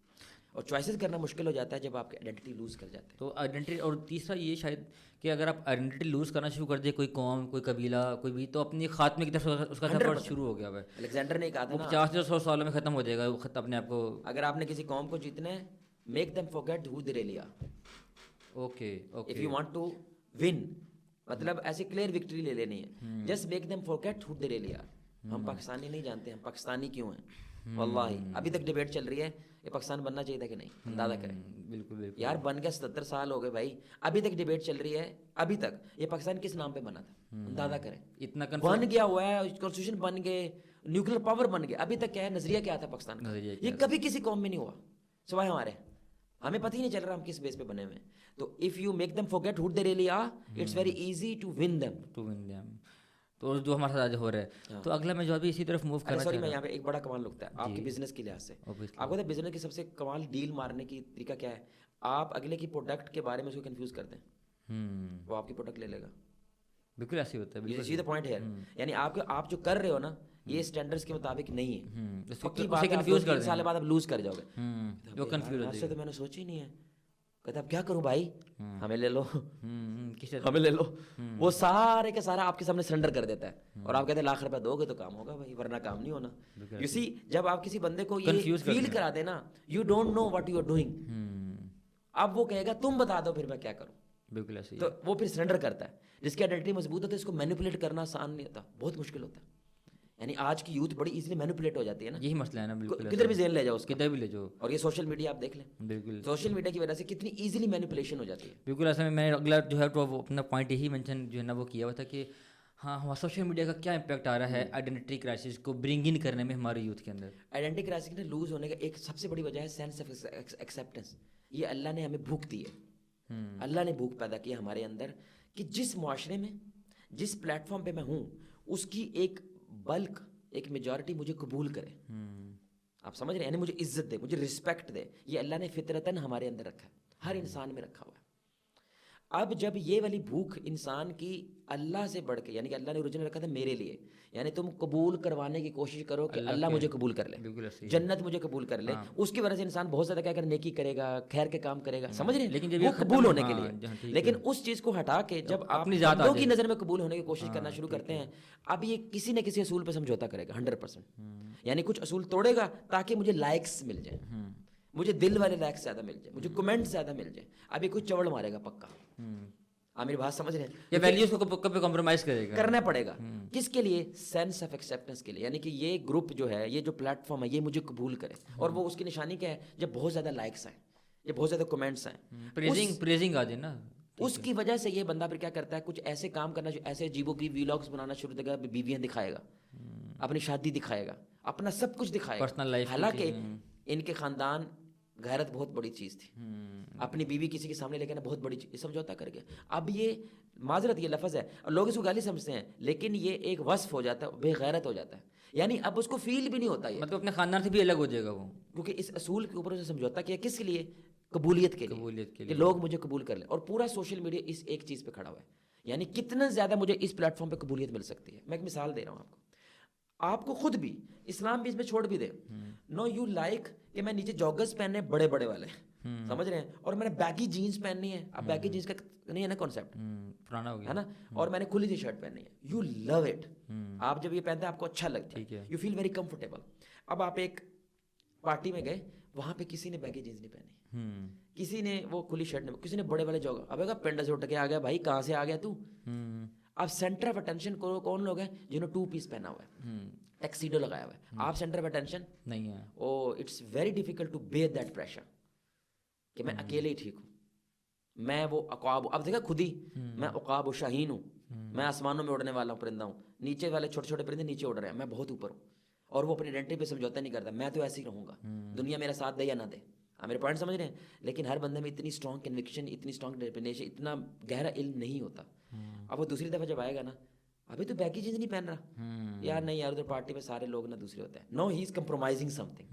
اور چوائسیز کرنا مشکل ہو جاتا ہے جب آپ کی آئیڈینٹی لوز کر جاتے ہیں. تو آئیڈینٹی, اور تیسرا یہ شاید کہ اگر آپ آئیڈینٹی لوز کرنا شروع کر دیں, کوئی قوم, کوئی قبیلہ, کوئی بھی, تو اپنی خاتمے کی طرف اس کا سفر شروع ہو گیا ہے. الیگزینڈر نے کہا تھا نا 50-100 سالوں میں ختم ہو جائے گا وہ اپنے آپ کو. اگر آپ نے کسی قوم کو جیتنا ہے, میک دیم فورگیٹ ہو دے لیا. Okay if you want to win, مطلب ایسے کلیئر وکٹری لے لینی ہے, جسٹ میک دیم فورگیٹ ہو دے لیا. ہم پاکستانی نہیں جانتے, ہم پاکستانی کیوں ہیں, واللہ ابھی تک ڈبیٹ چل رہی ہے یہ پاکستان بننا چاہیے تھا کہ نہیں, اندازہ کریں. بالکل بالکل یار بن گیا 77 سال ہو گئے بھائی, ابھی تک ڈبیٹ چل رہی ہے. ابھی تک یہ پاکستان کس نام پہ بنا تھا, اندازہ کریں. اتنا بن گیا ہوا ہے, کانسٹیٹیوشن بن گئے, نیوکلیر پاور بن گیا, ابھی تک کیا ہے نظریہ کیا تھا پاکستان کا, یہ کبھی کسی قوم میں نہیں ہوا سوائے ہمارے. ہمیں پتہ ہی نہیں چل رہا ہم کس بیس پہ بنے ہوئے ہیں. تو if you make them forget who they really are, it's very easy to win them. تو جو ہمارے ساتھ آج ہو رہا ہے. تو اگلا میں جو ابھی اسی طرف موو کرنا سوری میں یہاں پہ ایک بڑا کمال لگتا ہے آپ کے بزنس کے لحاظ سے. آپ کو پتہ ہے بزنس کی سب سے کمال ڈیل مارنے کی طریقہ کیا ہے, آپ اگلے کی پروڈکٹ کے بارے میں اس کو کنفیوز کر دیں, وہ آپ کی پروڈکٹ لے لے گا. بالکل ایسے ہوتا ہے. بالکل سیدھا پوائنٹ ہے, یعنی آپ جو کر رہے ہو نا یہ اسٹینڈرڈس کے مطابق نہیں ہے. پکی بات ہے, کنفیوز کر سال بعد آپ لوز کر جاؤ گے. جو کنفیوز ایسے تو میں نے سوچا ہی نہیں ہے. کہتا اب کیا کروں بھائی, ہمیں لے لو, ہمیں لے لو. وہ سارے کا سارا آپ کے سامنے سرنڈر کر دیتا ہے, اور آپ کہتے ہیں لاکھ روپے دو گے تو کام ہوگا بھائی, ورنہ کام نہیں ہونا. یو سی جب آپ کسی بندے کو یہ فیل کرا دیں نا, you don't know what you are doing, اب وہ کہے گا تم بتا دو پھر میں کیا کروں. بالکل ایسے, تو وہ پھر سرنڈر کرتا ہے. جس کی آئیڈینٹی مضبوط ہوتی ہے اس کو مینیپولیٹ کرنا آسان نہیں ہوتا, بہت مشکل ہوتا ہے. یعنی آج کی یوتھ بڑی ایزیلی مینیپولیٹ ہو جاتی ہے نا, یہی مسئلہ ہے نا. بالکل کدھر بھی ذہن لے جاؤ, کدھر بھی لے جاؤ. اور یہ سوشل میڈیا آپ دیکھ لیں, بالکل سوشل میڈیا کی وجہ سے کتنی ایزیلی مینیپولیشن ہو جاتی ہے. بالکل ایسا میں نے اگلا جو ہے تو وہ اپنا پوائنٹ یہی مینشن جو ہے نا وہ کیا ہوا تھا کہ ہاں ہمارا سوشل میڈیا کا کیا امپیکٹ آ رہا ہے آئیڈینٹی کرائسس کو برنگ ان کرنے میں ہمارے یوتھ کے اندر. آئیڈینٹی کرائسس نے لوز ہونے کا ایک سب سے بڑی وجہ ہے سینس آف ایکسیپٹنس. یہ اللہ نے ہمیں بھوک دی ہے, اللہ نے بھوک پیدا کی ہے ہمارے اندر کہ جس معاشرے میں جس پلیٹ فارم پہ میں ہوں اس کی ایک بلک ایک میجورٹی مجھے قبول کرے. آپ سمجھ رہے ہیں, یعنی مجھے عزت دے, مجھے رسپیکٹ دے. یہ اللہ نے فطرتاً ہمارے اندر رکھا ہے, ہر انسان میں رکھا ہوا ہے. اب جب یہ والی بھوک انسان کی اللہ سے بڑھ کے, یعنی کہ اللہ نے اوریجنل رکھا تھا میرے لیے, یعنی تم قبول کروانے کی کوشش کرو کہ اللہ مجھے قبول کر لے, جنت مجھے قبول کر لے. اس کی وجہ سے انسان بہت زیادہ کیا کر نیکی کرے گا, خیر کے کام کرے گا, سمجھ رہے ہیں, وہ قبول ہونے کے لیے. لیکن اس چیز کو ہٹا کے جب آپ بندوں کی نظر میں قبول ہونے کی کوشش کرنا شروع کرتے ہیں, اب یہ کسی نہ کسی اصول پہ سمجھوتا کرے گا 100%. یعنی کچھ اصول توڑے گا تاکہ مجھے لائکس مل جائیں, مجھے دل والے لائکس زیادہ مل جائیں, مجھے کمنٹ زیادہ مل جائیں. ابھی کوئی چوڑ مارے گا پکا. آپ میری بات سمجھ رہے ہیں, یہ ویلیوز کو کبھی کمپرومائز کرنا پڑے گا. کس کے لیے, سینس آف ایکسیپٹنس کے لیے. یعنی کہ یہ گروپ جو ہے, یہ جو پلیٹ فارم ہے, یہ مجھے قبول کرے. اور وہ اس کی نشانی کیا ہے, جب بہت زیادہ لائکس آئیں, جب بہت زیادہ کمنٹس آئیں, پریزنگ آ جائے نا, اس کی وجہ سے یہ بندہ پھر کیا کرتا ہے, کچھ ایسے کام کرنا, ایسے عجیب و غریب ویلاگس بنانا شروع کر دے گا, بیویاں دکھائے گا, اپنی شادی دکھائے گا, اپنا سب کچھ دکھائے گا. حالانکہ ان کے خاندان غیرت بہت بڑی چیز تھی, اپنی بیوی کسی کے سامنے لے کے نا بہت بڑی چیز, سمجھوتا کر گیا. اب یہ معذرت یہ لفظ ہے اور لوگ اس کو گالی سمجھتے ہیں, لیکن یہ ایک وصف ہو جاتا ہے, بے غیرت ہو جاتا ہے. یعنی اب اس کو فیل بھی نہیں ہوتا, یہ مطلب اپنے خاندان سے بھی الگ ہو جائے گا وہ, کیونکہ اس اصول کے اوپر اسے سمجھوتا کیا, کس کے لیے, قبولیت کے لیے, کہ لوگ مجھے قبول کر لیں. اور پورا سوشل میڈیا اس ایک چیز پہ کھڑا ہوا ہے, یعنی کتنا زیادہ مجھے اس پلیٹ فارم پہ قبولیت مل سکتی ہے. میں ایک مثال دے رہا ہوں آپ کو خود بھی اسلام بھی اس میں چھوڑ بھی دے. نو یو لائک کہ میں نیچے جاگرز پہننے بڑے بڑے والے, سمجھ رہے ہیں, اور میں نے بیگی جینس پہننی ہے. اب بیگی جینس کا نہیں ہے نا کانسیپٹ, پرانا ہو گیا ہے نا, اور میں نے کھلی سی شرٹ پہننی ہے. یو لو اٹ, آپ جب یہ پہنتے ہیں آپ کو اچھا لگتا ہے, یو فیل ویری کمفرٹیبل. اب آپ ایک پارٹی میں گئے, وہاں پہ کسی نے بیگی جینس نہیں پہنی, کسی نے وہ کھلی شرٹ نہیں, کسی نے بڑے والے جوگر. اب پنڈا سے اٹھ کے آ گیا, بھائی کہاں سے آ گیا تو. اب سینٹر آف اٹینشن کون لوگ ہیں, جنہوں 2 پیس پہنا ہوا ہے, ٹیکسیڈو لگایا ہوا ہے. آپ سینٹر آف اٹینشن نہیں ہے. Oh it's very difficult to bear that pressure کہ میں اکیلے ہی ٹھیک ہوں, میں وہ عقاب. اب دیکھا خود ہی, میں عقاب و شاہین ہوں, میں آسمانوں میں اڑنے والا پرندہ ہوں, نیچے والے چھوٹے چھوٹے پرندے نیچے اڑ رہے ہیں, میں بہت اوپر ہوں. اور وہ اپنی آئیڈینٹی پہ سمجھوتا نہیں کرتا, میں تو ایسے ہی رہوں گا, دنیا میرا ساتھ دے یا نہ دے. آپ میرے پوائنٹ سمجھ رہے ہیں. لیکن ہر بندے میں اتنی اسٹرانگ کنوکشن, اتنی اسٹرانگ ڈیٹرمنیشن, اتنا گہرا علم نہیں ہوتا. اب وہ دوسری دفعہ جب آئے گا نا, ابھی تو بیگی جینس نہیں پہن رہا, یار نہیں یار, ادھر پارٹی میں سارے لوگ نا دوسرے ہوتے ہیں. نو ہی از کمپرومائزنگ سم تھنگ.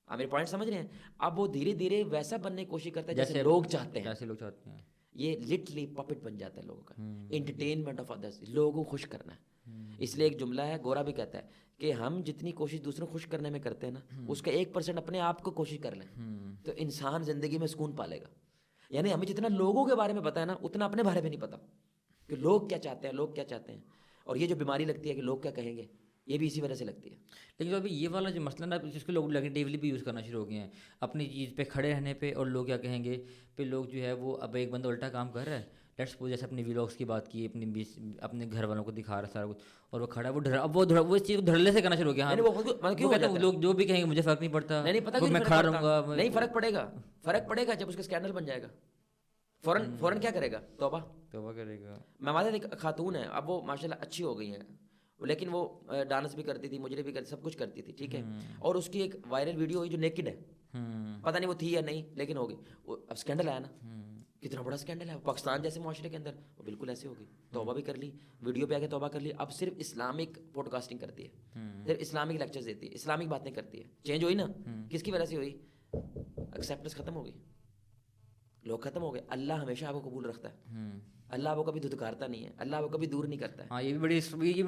آپ میرے پوائنٹ سمجھ رہے ہیں. اب وہ دھیرے دھیرے ویسا بننے کی کوشش کرتا ہے جیسے لوگ چاہتے ہیں. یہ لٹرلی پپٹ بن جاتا ہے لوگوں کا, انٹرٹینمنٹ آف ادرس, لوگوں کو خوش کرنا ہے. اس لیے ایک جملہ ہے, گورا بھی کہتا ہے کہ ہم جتنی کوشش دوسروں کو خوش کرنے میں کرتے ہیں نا, اس کا 1% اپنے آپ کو کوشش کر لیں تو انسان زندگی میں سکون پالے گا. یعنی ہمیں جتنا لوگوں کے بارے میں پتا ہے نا, اتنا اپنے بارے میں نہیں پتا کہ لوگ کیا چاہتے ہیں, لوگ کیا چاہتے ہیں. اور یہ جو بیماری لگتی ہے کہ لوگ کیا کہیں گے, یہ بھی اسی وجہ سے لگتی ہے. لیکن ابھی یہ والا جو مسئلہ نا, جس کو لوگ نیگیٹیولی بھی یوز کرنا شروع ہو گئے ہیں اپنی چیز پہ کھڑے رہنے پہ, اور لوگ کیا کہیں گے, پھر لوگ جو ہے وہ اب ایک بندہ الٹا کام کر رہا ہے لیٹس سپوز جیسے اپنی ویلاگس کی بات کی، اپنے گھر والوں کو دکھا رہا ہے سارا کچھ، اور وہ کھڑا ہے، وہ اس چیز کو دھڑلے سے کرنا شروع ہو گیا. ہاں نہیں، وہ خود کو کیوں وہ ہو کہتے ہیں جاتا ہے؟ لوگ جو بھی کہیں گے مجھے فرق نہیں پڑتا، نہیں پتہ وہ کیوں میں نہیں کھڑا فرق رہوں گا. پڑتا؟ نہیں فرق پڑے گا جب اس کا اسکینڈل بن جائے گا. فوراً کیا کرے گا؟ توبہ کرے گا. میں ماتا ایک خاتون ہے، اب وہ ماشاء اللہ اچھی ہو گئی ہیں، لیکن وہ ڈانس بھی کرتی تھی، مجرے بھی کرتی، سب کچھ کرتی تھی، ٹھیک ہے. اور اس کی ایک وائرل ویڈیو ہوئی جو نیکڈ ہے، پتہ نہیں وہ تھی یا نہیں، لیکن ہوگی. اب اسکینڈل آیا نا، کتنا بڑا اسکینڈل ہے. پاکستان جیسے معاشرے کے اندر وہ بالکل ایسے ہوگی. توبہ بھی کر لی، ویڈیو پہ آ کے توبہ کر لی، اب صرف اسلامک پوڈ کاسٹنگ کرتی ہے، صرف اسلامک لیکچرز دیتی ہے، اسلامک باتیں کرتی ہے. چینج ہوئی نا، کس کی وجہ سے ہوئی؟ ایکسیپٹنس ختم ہو گئی، لوگ ختم ہو گئے. اللہ ہمیشہ آپ کو قبول رکھتا ہے، اللہ آپ کو کبھی دھتکارتا نہیں ہے، اللہ آپ کو کبھی دور نہیں کرتا ہے. ہاں یہ بھی بڑی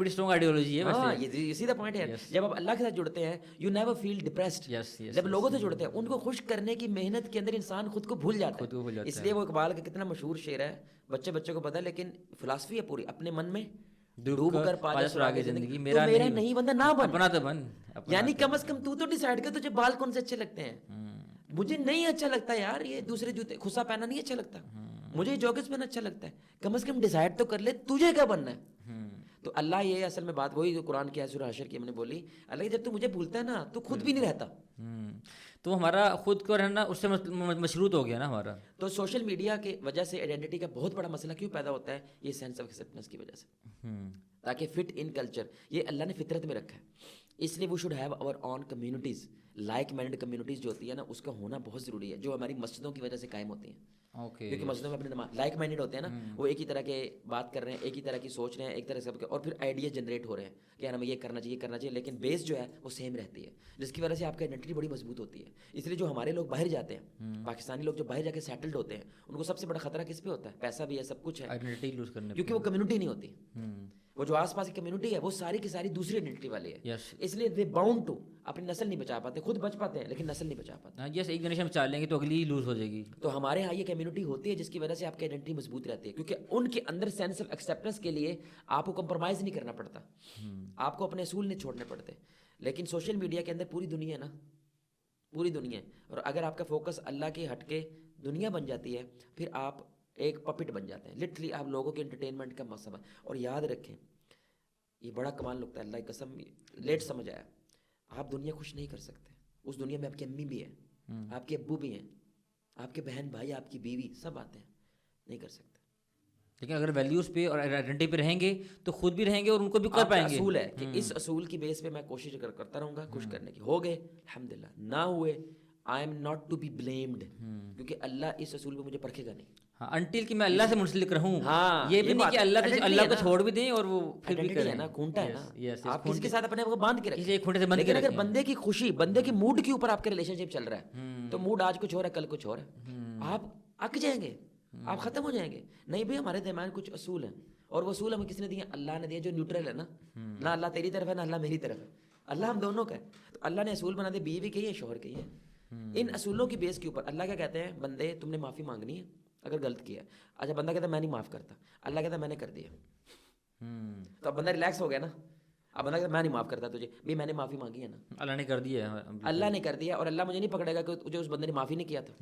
اسٹرانگ آئیڈیالوجی ہے ہاں، ویسے. یہ اسی دا پوائنٹ ہے. جب آپ اللہ کے ساتھ جڑتے ہیں یو نیور فیل ڈپریسڈ. جب لوگوں سے جڑتے ہیں ان کو خوش کرنے کی محنت کے اندر انسان خود کو بھول جاتا ہے. اس لیے وہ اقبال کا کتنا مشہور شعر ہے، بچے کو پتہ ہے، لیکن فلاسفی ہے پوری، اپنے من میں ڈوب کر پا جا سراغ زندگی. میرا نہیں بندہ نہ بن، اپنا تو بن. یعنی کم از کم تو ڈیسائیڈ کر تجھے بال کون سے اچھے لگتے ہیں. مجھے نہیں اچھا لگتا یار یہ دوسرے جوتے خسا پہننا نہیں اچھا لگتا، مجھے جاکٹس پہننا اچھا لگتا ہے. کم از کم ڈیسائیڈ تو کر لے تجھے کیا بننا ہے. تو اللہ یہ اصل میں بات وہی جو قرآن کی ہے سورہ حشر کی ہم نے بولی، اللہ جب تو مجھے بھولتا ہے نا تو خود بھی نہیں رہتا. تو ہمارا خود کو رہنا اس سے مشروط ہو گیا نا ہمارا. تو سوشل میڈیا کی وجہ سے آئیڈینٹی کا بہت بڑا مسئلہ کیوں پیدا ہوتا ہے؟ یہ سینس آف ایکسیپٹنس کی وجہ سے، تاکہ فٹ ان کلچر، یہ اللہ نے فطرت میں رکھا ہے. اس لیے we should have our own communities, like mind communities جو ہوتی ہے نا، اس کا ہونا بہت ضروری ہے، جو ہماری مسجدوں کی وجہ سے قائم ہوتی ہیں. کیونکہ مسجدوں میں اپنے لائک مائنڈیڈ ہوتے ہیں نا، وہ ایک ہی طرح کے بات کر رہے ہیں، ایک ہی طرح کی سوچ رہے ہیں، ایک طرح سے اور پھر آئیڈیا جنریٹ ہو رہے ہیں کہ یار ہمیں یہ کرنا چاہیے، لیکن بیس جو ہے وہ سیم رہتی ہے، جس کی وجہ سے آپ کی آئیڈینٹی بڑی مضبوط ہوتی ہے. اس لیے جو ہمارے لوگ باہر جاتے ہیں، پاکستانی لوگ جو باہر جا کے سیٹلڈ ہوتے ہیں، ان کو سب سے بڑا خطرہ کس پہ ہوتا ہے؟ پیسہ بھی ہے، سب کچھ ہے، آئیڈینٹی لوز کرنے، کیونکہ وہ کمیونٹی نہیں ہوتی. وہ جو آس پاس کی کمیونٹی ہے وہ ساری کی ساری دوسری آئیڈینٹی والی ہے. اس لیے دے باؤنڈ ٹو اپنی نسل نہیں بچا پاتے، خود بچ پاتے ہیں لیکن نسل نہیں بچا پاتے. یس، ایک جنریشن بچا لیں گے تو اگلی لوز ہو جائے گی. تو ہمارے یہاں یہ کمیونٹی ہوتی ہے جس کی وجہ سے آپ کی آئیڈینٹی مضبوط رہتی ہے، کیونکہ ان کے اندر سینس آف ایکسیپٹنس کے لیے آپ کو کمپرومائز نہیں کرنا پڑتا، آپ کو اپنے اصول نہیں چھوڑنے پڑتے. لیکن سوشل میڈیا کے اندر پوری دنیا ہے نا، پوری دنیا ہے، اور اگر آپ کا فوکس اللہ کے ہٹ کے دنیا بن جاتی ہے پھر آپ ایک پپٹ بن جاتے ہیں. لٹرلی آپ لوگوں کے انٹرٹینمنٹ کا مقصد ہے. اور یاد رکھیں یہ بڑا کمال نکتہ ہے، اللہ کی قسم لیٹ سمجھ آیا، آپ دنیا خوش نہیں کر سکتے. اس دنیا میں آپ کی امی بھی ہیں، آپ کے ابو بھی ہیں، آپ کے بہن بھائی، آپ کی بیوی، سب آتے ہیں، نہیں کر سکتے. لیکن اگر ویلیوز پہ اور آئیڈینٹی پہ رہیں گے تو خود بھی رہیں گے اور ان کو بھی کر پائیں گے. اصول ہے کہ اس اصول کی بیس پہ میں کوشش کرتا رہوں گا خوش کرنے کی. ہو گئے الحمدللہ، نہ ہوئے I am not to be blamed, کیونکہ اللہ اس اصول پہ مجھے پرکھے گا نہیں. انٹل کہ میں اللہ سے منسلک رہوں. ہاں، یہ بھی نہیں کہ اللہ کو چھوڑ بھی دیں اور وہ پھر بھی کریں. نا کھونٹا ہے نا، آپ کسی کے ساتھ اپنے آپ کو باندھ کے رکھیں. لیکن اگر بندے کی خوشی، بندے کے موڈ کے اوپر آپ کا ریلیشن شپ چل رہا ہے، تو موڈ آج کچھ اور ہے کل کچھ اور ہے، آپ اک جائیں گے، آپ ختم ہو جائیں گے. نہیں بھائی ہمارے درمیان کچھ اصول ہیں، اور وہ اصول ہمیں کس نے دیے؟ اللہ نے دیے، جو نیوٹرل ہے نا، نہ اللہ تیری طرف ہے نہ اللہ میری طرف ہے، اللہ ہم دونوں کا ہے. تو اللہ نے اصول بنا دے، بیوی کے ہے شوہر کے ہے. ان اصولوں کی بیس کے اوپر اللہ کیا کہتے ہیں؟ بندے تم نے معافی مانگنی ہے اگر غلط کیا. اچھا بندہ کہتا ہے میں نہیں معاف کرتا، اللہ کہتا ہے میں نے کر دیا. تو اب بندہ ریلیکس ہو گیا نا. اب بندہ کہتا ہے میں نہیں معاف کرتا تجھے، بھی میں نے معافی مانگی ہے نا، اللہ نے کر دیا، اللہ نے کر دیا، اور اللہ مجھے نہیں پکڑے گا کہ تجھے اس بندے نے معافی نہیں کیا تھا.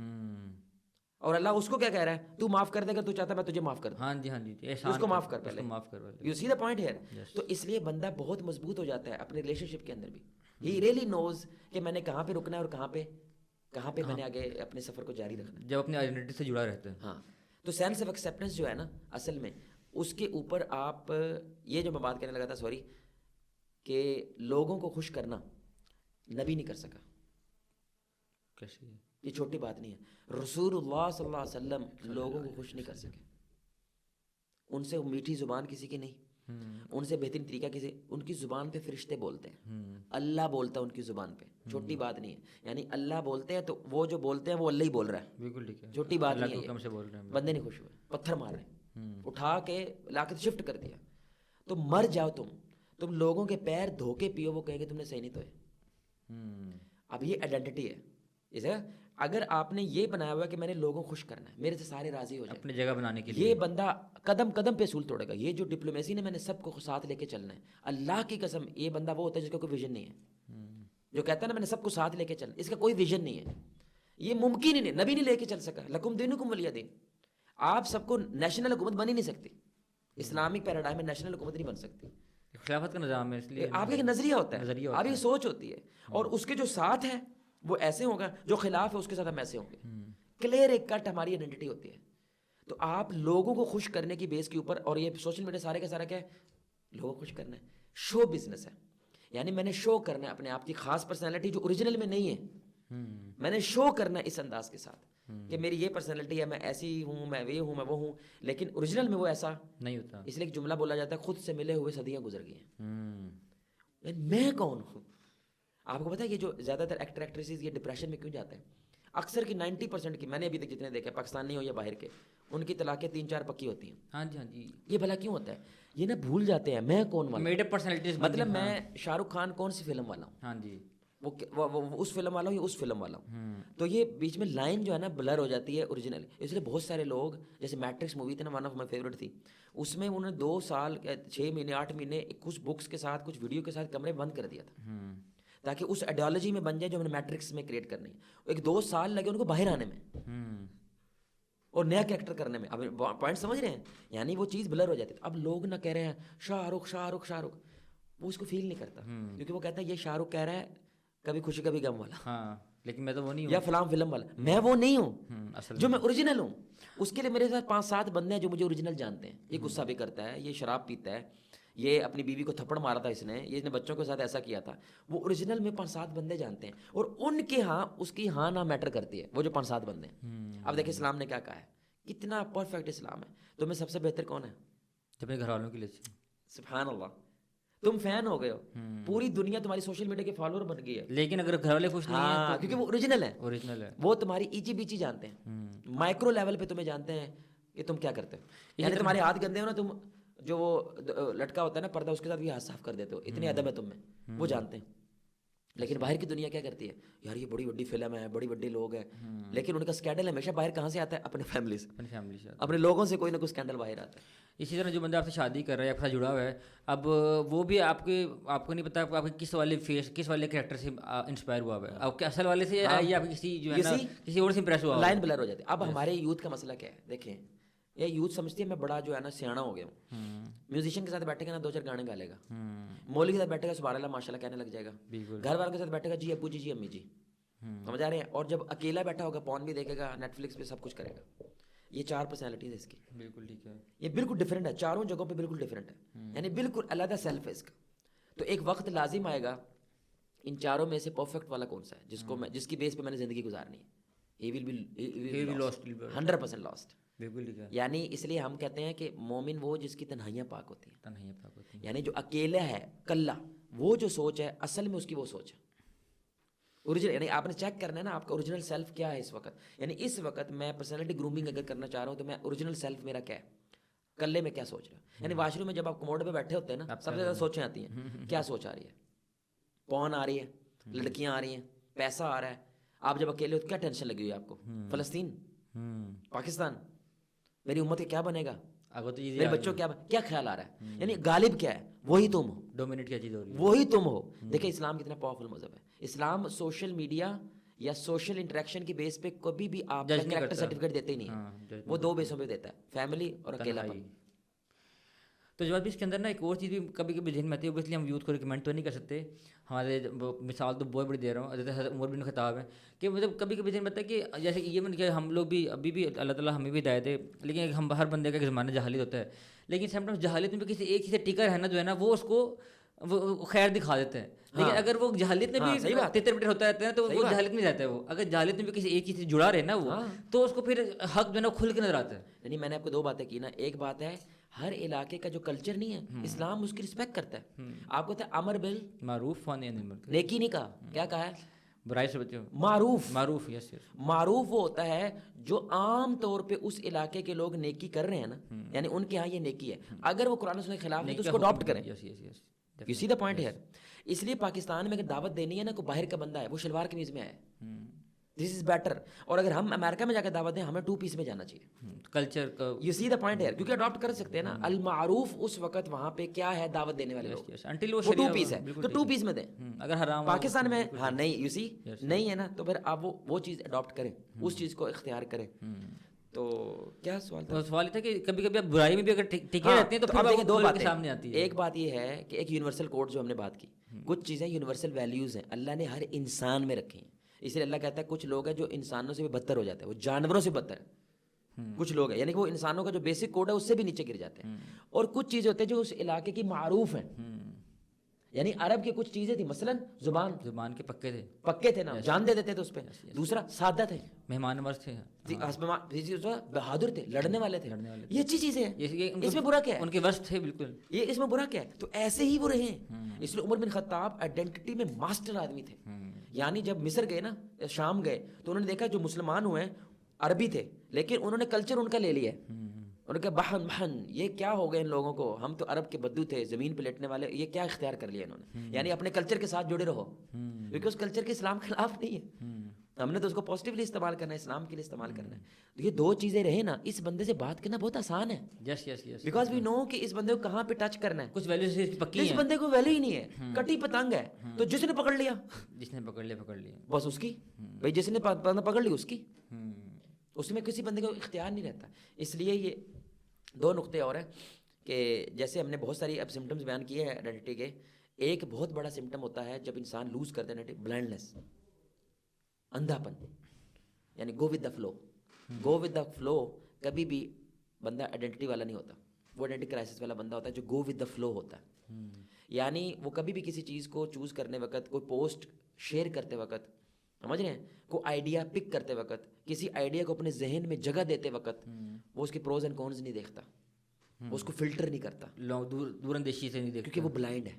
اور اللہ اس کو کیا کہہ رہا ہے؟ تو معاف کر دے گا، تو چاہتا ہے میں تجھے معاف کر دوں. ہاں جی، ہاں جی، اس کو معاف کر پہلے، معاف کر. You see the point here. تو اس لیے بندہ بہت مضبوط ہو جاتا ہے اپنے ریلیشن شپ کے اندر بھی. ہی ریئلی نوز کہ میں نے کہاں پہ رکنا ہے اور کہاں پہ میں نے آگے اپنے سفر کو جاری رکھنا ہے، جب اپنی آئیڈینٹی سے جڑا رہتا ہے. ہاں. تو سینس آف ایکسیپٹنس جو ہے نا اصل میں اس کے اوپر آپ یہ جو میں بات کرنے لگا تھا، سوری، کہ لوگوں کو خوش کرنا نبی نہیں کر سکا. کیسے؟ یہ چھوٹی بات نہیں ہے. رسول اللہ صلی اللہ علیہ وسلم لوگوں کو خوش نہیں کر سکے. ان سے میٹھی زبان کسی کی نہیں، ان سے بہترین طریقہ کسی، ان کی زبان پہ فرشتے بولتے ہیں، اللہ بولتا ہے ان کی زبان پہ. چھوٹی بات نہیں ہے، یعنی اللہ بولتے ہیں تو وہ جو بولتے ہیں وہ اللہ ہی بول رہا ہے. بالکل ٹھیک ہے، چھوٹی بات نہیں کم سے بول رہے ہیں. بندے نہیں خوش ہوئے، پتھر مار رہے ہیں، اٹھا کے لا کے شفٹ کر دیا. تو مر جاؤ تم لوگوں کے پیر دھو کے پیو، وہ کہیں گے تم نے صحیح نہیں دھوئے. اب یہ آئیڈینٹی ہے. اسے اگر آپ نے یہ بنایا ہوا کہ میں نے لوگوں خوش کرنا ہے، میرے سے سارے راضی ہو جائیں، اپنی جگہ بنانے کے لیے، یہ بندہ قدم قدم پہ اصول توڑے گا. یہ جو ڈپلومیسی نے میں نے سب کو ساتھ لے کے چلنا ہے، اللہ کی قسم یہ بندہ وہ ہوتا ہے جس کا کوئی ویژن نہیں ہے، جو کہتا ہے نا میں نے سب کو ساتھ لے کے چلنا، اس کا کوئی ویژن نہیں ہے. یہ ممکن ہی نہیں، نبی نہیں لے کے چل سکا. لکم دینکم ولی دین. آپ سب کو نیشنل حکومت بن ہی نہیں سکتی. اسلامک پیراڈائم میں نیشنل حکومت نہیں بن سکتی. خلافت کا نظام ہے, اس لیے آپ کا ایک نظریہ ہوتا ہے, آپ کی سوچ ہوتی ہے, اور اس کے جو ساتھ ہے وہ ایسے ہوگا, جو خلاف ہے اس کے ساتھ ہم ایسے ہوں گے. کلیئر ایک کٹ ہماری آئیڈینٹی ہوتی ہے. تو آپ لوگوں کو خوش کرنے کی بیس کے اوپر, اور یہ سوشل میڈیا سارے کا سارا کیا ہے, لوگوں کو خوش کرنا ہے, شو بزنس ہے. یعنی میں نے شو کرنا ہے اپنے آپ کی خاص پرسنالٹی جو اوریجنل میں نہیں ہے, میں نے شو کرنا ہے اس انداز کے ساتھ کہ میری یہ پرسنالٹی ہے, میں ایسی ہوں, میں یہ ہوں, میں وہ ہوں, لیکن اوریجنل میں وہ ایسا نہیں ہوتا. اس لیے ایک جملہ بولا جاتا ہے, خود سے ملے ہوئے صدیاں گزر گئی ہیں. میں کون ہوں؟ آپ کو پتا ہے یہ جو زیادہ تر ایکٹر ایکٹریسز یہ ڈپریشن میں کیوں جاتے ہیں؟ اکثر کی 90% کی, میں نے ابھی تک جتنے دیکھے پاکستانی ہو یا باہر کے, ان کی طلاقیں 3-4 پکی ہوتی ہیں. ہاں جی, ہاں جی. یہ بھلا کیوں ہوتا ہے؟ یہ نا بھول جاتے ہیں میں کون والا, میڈ اپ پرسنالٹیز, مطلب میں شاہ رخ خان کون سی فلم والا ہوں, ہاں جی, وہ اس فلم والا ہوں یا اس فلم والا ہوں. تو یہ بیچ میں لائن جو ہے نا بلر ہو جاتی ہے اوریجنل. اس لیے بہت سارے لوگ, جیسے میٹرکس مووی تھی نا, ون آف مائی فیوریٹ تھی, اس میں انہوں نے 2 سال 6 مہینے 8 مہینے کچھ بکس کے ساتھ کچھ ویڈیو کے ساتھ کمرے بند کر دیا تھا تاکہ اس آئیڈیالوجی میں بن جائے جو ہم نے میٹرکس میں کریٹ کرنی ہے. ایک 2 سال لگے ان کو باہر آنے میں اور نیا کریکٹر کرنے میں. اب پوائنٹ سمجھ رہے ہیں؟ یعنی وہ چیز بلر ہو جاتی ہے. اب لوگ نہ کہہ رہے ہیں شاہ رخ شاہ رخ شاہ رخ, وہ اس کو فیل نہیں کرتا کیونکہ وہ کہتا ہے یہ شاہ رخ کہہ رہا ہے کبھی خوشی کبھی غم والا, ہاں, لیکن میں تو وہ نہیں ہوں, یا فلاں فلم والا. میں وہ نہیں ہوں جو میں اوریجنل ہوں. اس کے لیے میرے ساتھ 5-7 بندے ہیں جو مجھے اوریجنل جانتے ہیں. یہ غصہ بھی کرتا ہے, یہ شراب پیتا ہے, یہ اپنی بیوی کو تھپڑ مارا تھا اس نے, یہ نے بچوں کے ساتھ ایسا کیا تھا. وہ اوریجنل میں 5-7 بندے جانتے ہیں, اور ان کے ہاں اس کی ہاں نہ میٹر کرتی ہے, وہ جو 5-7 بندے ہیں. اب دیکھیں اسلام نے کیا کہا ہے, کتنا پرفیکٹ اسلام ہے. تو میں سب سے بہتر کون ہے؟ اپنے گھر والوں کے لیے. سبحان اللہ, تم فین ہو گئے ہو, پوری دنیا تمہاری سوشل میڈیا کے فالوور بن گئی ہے, لیکن اگر گھر والے خوش نہیں ہیں کیونکہ وہ اوریجنل ہے, اوریجنل ہے, وہ تمہاری ایچی بیچی جانتے ہیں, مائکرو لیول پہ تمہیں جانتے ہیں کہ تم کیا کرتے ہو. یعنی تمہارے ہاتھ گندے ہو نا, تم جو وہ لٹکا ہوتا ہے نا پردہ, اس کے ساتھ بھی ہاتھ صاف کر دیتے ہو, اتنی ادب ہے تم میں, وہ جانتے ہیں. لیکن باہر کی دنیا کیا کرتی ہے, یار یہ بڑی بڑی فلم ہے, بڑی بڑی لوگ ہیں, لیکن ان کا اسکینڈل ہمیشہ باہر کہاں سے آتا ہے؟ اپنے فیملی سے, اپنے لوگوں سے کوئی نہ کوئی اسکینڈل باہر آتا ہے. اسی طرح جو بندہ آپ سے شادی کر رہا ہے, آپ کے ساتھ جڑا ہوا ہے, اب وہ بھی آپ کو نہیں پتا آپ کے کس والے فیس, کس والے کریکٹر سے انسپائر ہوا ہے, آپ کے اصل والے سے یا آپ کسی جو ہے نا کسی اور سے امپریس ہوا, لائن بلر ہو جاتی ہے. اب ہمارے یوتھ کا مسئلہ کیا ہے, دیکھیں یہ یوتھ سمجھتی ہے میں بڑا جو ہے نا سیانا ہو گیا ہوں, میوزیشین کے ساتھ بیٹھے گا نا 2-4 گانے گا لے گا, مولوی کے ساتھ بیٹھے گا سبحان اللہ ماشاء اللہ کہنے لگ جائے گا, گھر والوں کے ساتھ بیٹھے گا جی ابو جی جی امی جی, سمجھ آ رہے ہیں. اور جب اکیلا بیٹھا ہوگا پون بھی دیکھے گا, نیٹ فلکس پہ سب کچھ کرے گا. یہ 4 پرسنالٹیز ہے اس کی, بالکل ٹھیک ہے, یہ بالکل ڈفرینٹ ہے, چاروں جگہوں پہ بالکل ڈفرینٹ ہے, یعنی بالکل علیحدہ سیلف ہے اس کا. تو ایک وقت لازم آئے گا ان چاروں میں سے پرفیکٹ والا کون سا ہے جس کی بیس پہ میں نے زندگی گزارنی ہے. He will be lost, 100% lost. بالکل ٹھیک ہے. یعنی اس لیے ہم کہتے ہیں کہ مومن وہ جس کی تنہائیاں پاک ہوتی ہیں, تنہائیاں پاک ہوتی ہیں, یعنی جو اکیلا ہے کلا, وہ جو سوچ ہے اصل میں اس کی وہ سوچ ہے اوریجنل. یعنی آپ نے چیک کرنا ہے نا آپ کا اوریجنل سیلف کیا ہے اس وقت. یعنی اس وقت میں پرسنالٹی گرومنگ اگر کرنا چاہ رہا ہوں تو میں اوریجنل سیلف میرا کیا ہے, کلے میں کیا سوچ رہا ہے. یعنی واش روم میں جب آپ کموڈ پہ بیٹھے ہوتے ہیں نا, سب سے زیادہ سوچیں آتی ہیں, کیا سوچ آ رہی ہے, پون آ رہی ہے, لڑکیاں آ رہی ہیں, پیسہ آ رہا ہے. آپ جب اکیلے ہو تو کیا ٹینشن لگی ہوئی ہے آپ کو, فلسطین, پاکستان, میری امت کا کیا بنے گا, میرے بچوں کیا خیال آ رہا ہے. یعنی غالب کیا ہے, وہی تم ہو, ڈومینیٹ کیا چیز ہو رہی ہے, وہی تم ہو. دیکھیں اسلام کتنا پاورفل مذہب ہے. اسلام سوشل میڈیا یا سوشل انٹریکشن کی بیس پہ کبھی بھی آپ کا کریکٹر سرٹیفکیٹ دیتے ہی نہیں ہے, وہ 2 بیسوں پہ دیتا ہے, فیملی اور اکیلا پن. تو جو اس کے اندر نا ایک اور چیز بھی کبھی کبھی ذہن میں آتی ہے, اس لیے ہم یوتھ کو ریکمینڈ تو نہیں کر سکتے. ہمارے مثال تو بہت بڑی دے رہا ہوں, حضرت عمر بن خطاب ہے, کہ مطلب کبھی کبھی ذہن میں آتا ہے کہ جیسے یہ کہ ہم لوگ بھی ابھی بھی اللہ تعالیٰ ہمیں بھی ہدایت ہے, لیکن ہم ہر بندے کا ایک زمانہ جہالت ہوتا ہے, لیکن سم ٹائمس جہالت میں کسی ایک چیز سے ٹکر ہے نا جو ہے نا وہ اس کو وہ خیر دکھا دیتے ہیں. لیکن اگر وہ جہالت میں بھی تتر بٹر ہوتا رہتا ہے تو وہ جہالت میں جاتا ہے. وہ اگر جہالت میں بھی کسی ایک چیز سے جڑا رہے نا وہ, تو اس کو پھر حق جو ہے نا کھل کے نظر آتا ہے. یعنی میں نے آپ کو 2 باتیں کی نا, ایک بات ہے ہر علاقے کا جو کلچر نہیں ہے, اسلام اس کی رسپیکٹ کرتا ہے. آپ کو امر بل معروف نیکی نہیں کہا, کیا کہا ہے, برائی سے بچو, معروف. یس یس, معروف وہ ہوتا ہے جو عام طور پہ اس علاقے کے لوگ نیکی کر رہے ہیں نا, یعنی ان کے ہاں یہ نیکی ہے. اگر وہ قرآن و سنت کے خلاف ہے تو اس کو اڈاپٹ کریں. یو سی دا پوائنٹ ہے. اس لیے پاکستان میں اگر دعوت دینی ہے نا, کوئی باہر کا بندہ ہے, وہ شلوار قمیض میں آئے, دس از بیٹر. اور اگر ہم امریکہ میں جا کے دعوت دیں, ہمیں 2 پیس میں جانا چاہیے. کلچر کا یو سی دا پوائنٹ ہے, کیونکہ اڈاپٹ کر سکتے ہیں نا. المعروف اس وقت وہاں پہ کیا ہے, دعوت دینے والے لوگ, انٹل وہ 2 پیس ہے تو 2 پیس میں دیں. اگر حرام پاکستان میں نہیں, یو سی نہیں ہے نا, تو پھر آپ وہ چیز اڈاپٹ کریں, اس چیز کو اختیار کریں. تو کیا سوال تھا؟ اور سوال یہ تھا کہ کبھی کبھی آپ برائی میں بھی اگر ٹکے ہاں، رہتے ہیں تو اب پھر دیکھیں وہ دو کھل کے باتیں سامنے آتی ہے. ایک بات یہ ہے کہ ایک یونیورسل کوڈ جو ہم نے بات کی، کچھ چیزیں یونیورسل ویلیوز ہیں اللہ نے ہر انسان میں رکھی ہیں. اس لیے اللہ کہتا ہے کچھ لوگ ہیں جو انسانوں سے بھی بدتر ہو جاتے ہیں، وہ جانوروں سے بدتر ہے. کچھ لوگ ہیں یعنی کہ وہ انسانوں کا جو بیسک کوڈ ہے اس سے بھی نیچے گر جاتے ہیں. اور کچھ چیزیں ہوتے ہیں جو اس علاقے کی معروف ہیں، یعنی عرب کی کچھ چیزیں تھیں، مثلا زبان کے پکے تھے، پکے تھے نا، جان دے دیتے تھے اس پہ. دوسرا سادہ تھے، مہمان نواز تھے، بہادر تھے، لڑنے والے تھے. یہ اچھی چیزیں ہیں، اس میں برا کیا ہے؟ ان کے ورث تھے بالکل. یہ اس میں برا کیا ہے؟ تو ایسے ہی وہ رہے ہیں. اس لیے عمر بن خطاب آئیڈینٹی میں ماسٹر آدمی تھے. یعنی جب مصر گئے نا، شام گئے، تو انہوں نے دیکھا جو مسلمان ہوئے ہیں عربی تھے، لیکن انہوں نے کلچر ان کا لے لیا ہے. انہوں نے کہا بہن یہ کیا ہو گئے ان لوگوں کو، ہم تو عرب کے بدو تھے، زمین پہ لیٹنے والے، یہ کیا اختیار کر لیا انہوں نے. یعنی اپنے کلچر کے ساتھ جڑے رہو، کیونکہ اس کلچر کے اسلام کے خلاف نہیں ہے. ہم نے تو اس کو پازیٹیولی استعمال کرنا ہے، اسلام کے لیے استعمال کرنا ہے. یہ دو چیزیں رہے نا، اس بندے سے بات کرنا بہت آسان ہے. یس یس یس، بیکاز وی نو کہ اس بندے کو کہاں پہ ٹچ کرنا ہے. کچھ ویلیوز پکی اس ہیں، بندے کو ویلیو ہی نہیں ہے، کٹی پتنگ ہے. تو جس نے پکڑ لیا، جس نے پکڑ لیا بس اس کی، بھائی جس نے پکڑ لی اس کی، اس میں کسی بندے کو اختیار نہیں رہتا. اس لیے یہ دو نقطے اور ہیں کہ جیسے ہم نے بہت ساری اب سمٹمز بیان کیے ہیں آئیڈینٹی کے. ایک بہت بڑا سمٹم ہوتا ہے جب انسان لوز کرتا ہے بلائنڈنس، اندھا پن، یعنی go with the flow. Go with the flow کبھی بھی بندہ آئیڈینٹی والا نہیں ہوتا، وہ آئیڈینٹی کرائسس والا بندہ ہوتا ہے جو گو ود دا فلو ہوتا ہے. یعنی وہ کبھی بھی کسی چیز کو چوز کرنے وقت، کوئی پوسٹ شیئر کرتے وقت، سمجھ رہے ہیں، کوئی آئیڈیا پک کرتے وقت، کسی آئیڈیا کو اپنے ذہن میں جگہ دیتے وقت، وہ اس کے پروز اینڈ کونز نہیں دیکھتا، وہ اس کو فلٹر نہیں کرتا، دور اندیشی سے نہیں دیکھتا، کیونکہ وہ بلائنڈ ہے.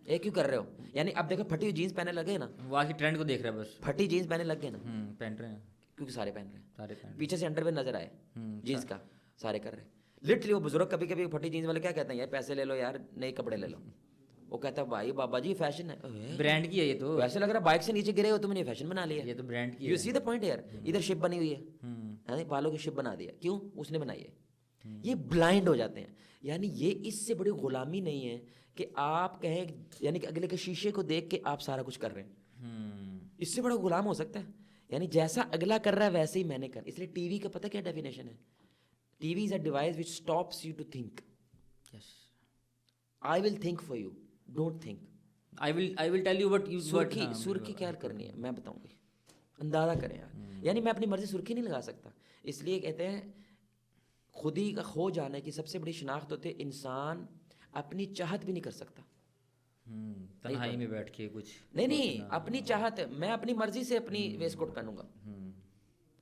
یہ کیوں کر رہے ہو؟ یعنی اب دیکھو پھٹی ہوئی جینس پہنے لگے نا، وہ آج کی ٹرینڈ کو دیکھ رہا ہے بس، پھٹی جینس پہنے لگ گئے نا، پہن رہے ہیں کیونکہ سارے پہن رہے ہیں، سارے پہن پیچھے سے انڈر ویئر نظر آئے جینس کا، سارے کر رہے ہیں. لٹرلی وہ بزرگ کبھی کبھی پھٹی جینس والے کیا کہتے ہیں، یار پیسے لے لو یار، نئے کپڑے لے لو. وہ کہتا ہے بھائی بابا جی فیشن ہے، برانڈ کی ہے یہ تو، ویسے لگ رہا ہے بائک سے نیچے گرے ہو تم نے فیشن بنا لیا. یہ تو برانڈ کی یو سی دا پوائنٹ یار، ادھر شپ بنی ہوئی ہے، بالوں کی شپ بنا دیا، کیوں؟ اس نے بنائی ہے. یہ بلائنڈ ہو جاتے ہیں. یعنی یہ اس سے بڑی غلامی نہیں ہے کہ آپ کہیں، یعنی کہ اگلے کے شیشے کو دیکھ کے آپ سارا کچھ کر رہے ہیں. اس سے بڑا غلام ہو سکتا ہے؟ یعنی جیسا اگلا کر رہا ہے ویسے ہی میں نے کر. اس لیے ٹی وی کا پتہ کیا ڈیفینیشن ہے؟ T V is a device which stops you to think. I will think for you, don't think. I will tell you what you سرخی کیا کرنی ہے میں بتاؤں گی، اندازہ کریں یار. یعنی میں اپنی مرضی سرخی نہیں لگا سکتا. اس لیے کہتے ہیں خودی کا کھو جانے کی سب سے بڑی شناخت ہوتی ہے انسان اپنی چاہت بھی نہیں کر سکتا. تنہائی میں بیٹھ کے کچھ نہیں اپنی چاہت، میں اپنی مرضی سے اپنی ویسٹ کوٹ پہنوں گا،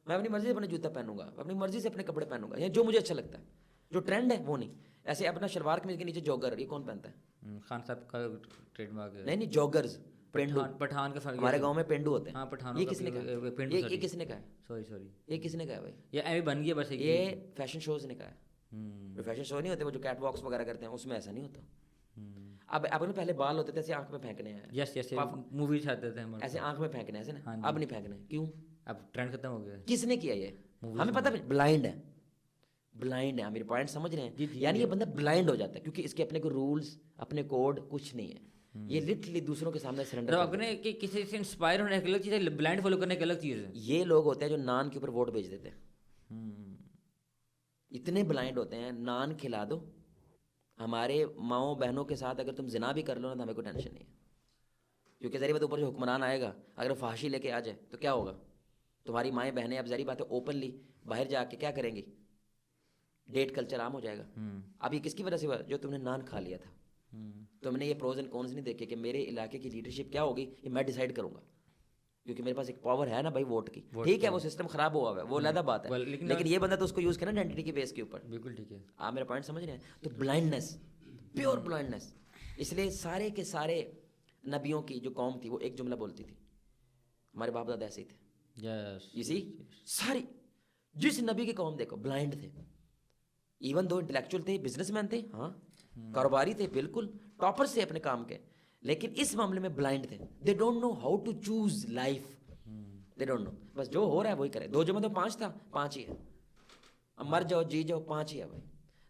میں اپنی مرضی سے اپنے جوتا پہنوں گا، اپنی مرضی سے اپنے کپڑے پہنوں گا، یعنی جو مجھے اچھا لگتا ہے، جو ٹرینڈ ہے وہ نہیں. ایسے اپنا شلوار قمیض کے نیچے جوگر، یہ کون پہنتا ہے؟ خان صاحب کا ٹریڈ مارک ہے. نہیں جوگرز، پینڈو. پٹھان کا فرق، ہمارے گاؤں میں پینڈو ہوتے ہیں. ہاں پٹھانوں یہ کا کس نے کہا؟ پینڈو، یہ کس نے کہا ہے؟ سوری یہ کس نے کہا ہے بھائی؟ یہ ایویں بن گیا بس. یہ فیشن شوز نے کہا ہے. جو فیشن شو نہیں ہوتے وہ جو کیٹ واکس وغیرہ کرتے ہیں اس میں ایسا نہیں ہوتا. اب میں پہلے بال ہوتے تھے ایسے آنکھ میں پھینکنے ہیں، یس یس، موویز آتے تھے ایسے آنکھ میں پھینکنے ایسے نا، اب نہیں پھینکنے. کیوں؟ اب ٹرینڈ ختم ہو گیا. کس نے کیا یہ؟ ہمیں پتہ نہیں. بلائنڈ ہے، بلائنڈ ہے. میرے پوائنٹ سمجھ رہے ہیں؟ یعنی یہ بندہ بلائنڈ ہو جاتا ہے کیونکہ اس کے اپنے کوئی رولز، اپنے کوڈ کچھ نہیں ہے. یہ لٹرلی دوسروں کے سامنے سرنڈر. اپنے کہ کسی سے انسپائر ہونے ایک الگ چیز ہے، بلائنڈ فالو کرنے ایک الگ چیز ہے. یہ لوگ ہوتے ہیں جو نان کے اوپر ووٹ بیچ دیتے ہیں. اتنے بلائنڈ ہوتے ہیں، نان کھلا دو. ہمارے ماؤں بہنوں کے ساتھ اگر تم زنا بھی کر لو نا تو ہمیں کوئی ٹینشن نہیں ہے، کیونکہ ذریعہ بات اوپر جو حکمران آئے گا اگر فحاشی لے کے آ جائے تو کیا ہوگا؟ تمہاری مائیں بہنیں اب ذریعہ بات ہے اوپنلی باہر جا کے کیا کریں گی؟ ڈیٹ کلچر عام ہو جائے گا. اب یہ کس کی وجہ سے ہوا؟ جو تم نے نان کھا لیا تھا. تم نے یہ پروز اینڈ کونز نہیں دیکھے کہ میرے علاقے کی لیڈرشپ کیا ہوگی، یہ میں ڈیسائیڈ کروں گا، کیونکہ میرے پاس ایک پاور ہے نا بھائی ووٹ کی. ٹھیک ہے وہ سسٹم خراب ہوا ہوا ہے، وہ علیحدہ بات ہے، لیکن یہ بندہ تو اس کو یوز کرنا آئیڈینٹی کے بیس کے اوپر. بالکل ٹھیک ہے. آپ میرا پوائنٹ سمجھ رہے ہیں؟ تو بلائنڈنس، پیور بلائنڈنس. اس لیے سارے کے سارے نبیوں کی جو قوم تھی وہ ایک جملہ بولتی تھی. ہمارے باپ دادا ایسے ہی تھے. اسی ساری جس نبی کی قوم دیکھو بلائنڈ تھے. ایون دو انٹلیکچوئل تھے، بزنس مین تھے، ہاں کاروباری تھے، بالکل ٹاپر سے اپنے کام کے، لیکن اس معاملے میں بلائنڈ تھے. They don't know how to choose life, they don't know. بس جو ہو رہا ہے وہی کرے. دو جمع تو 5 تھا، 5 ہی ہے. اب مر جاؤ جی جاؤ 5 ہی ہے بھائی.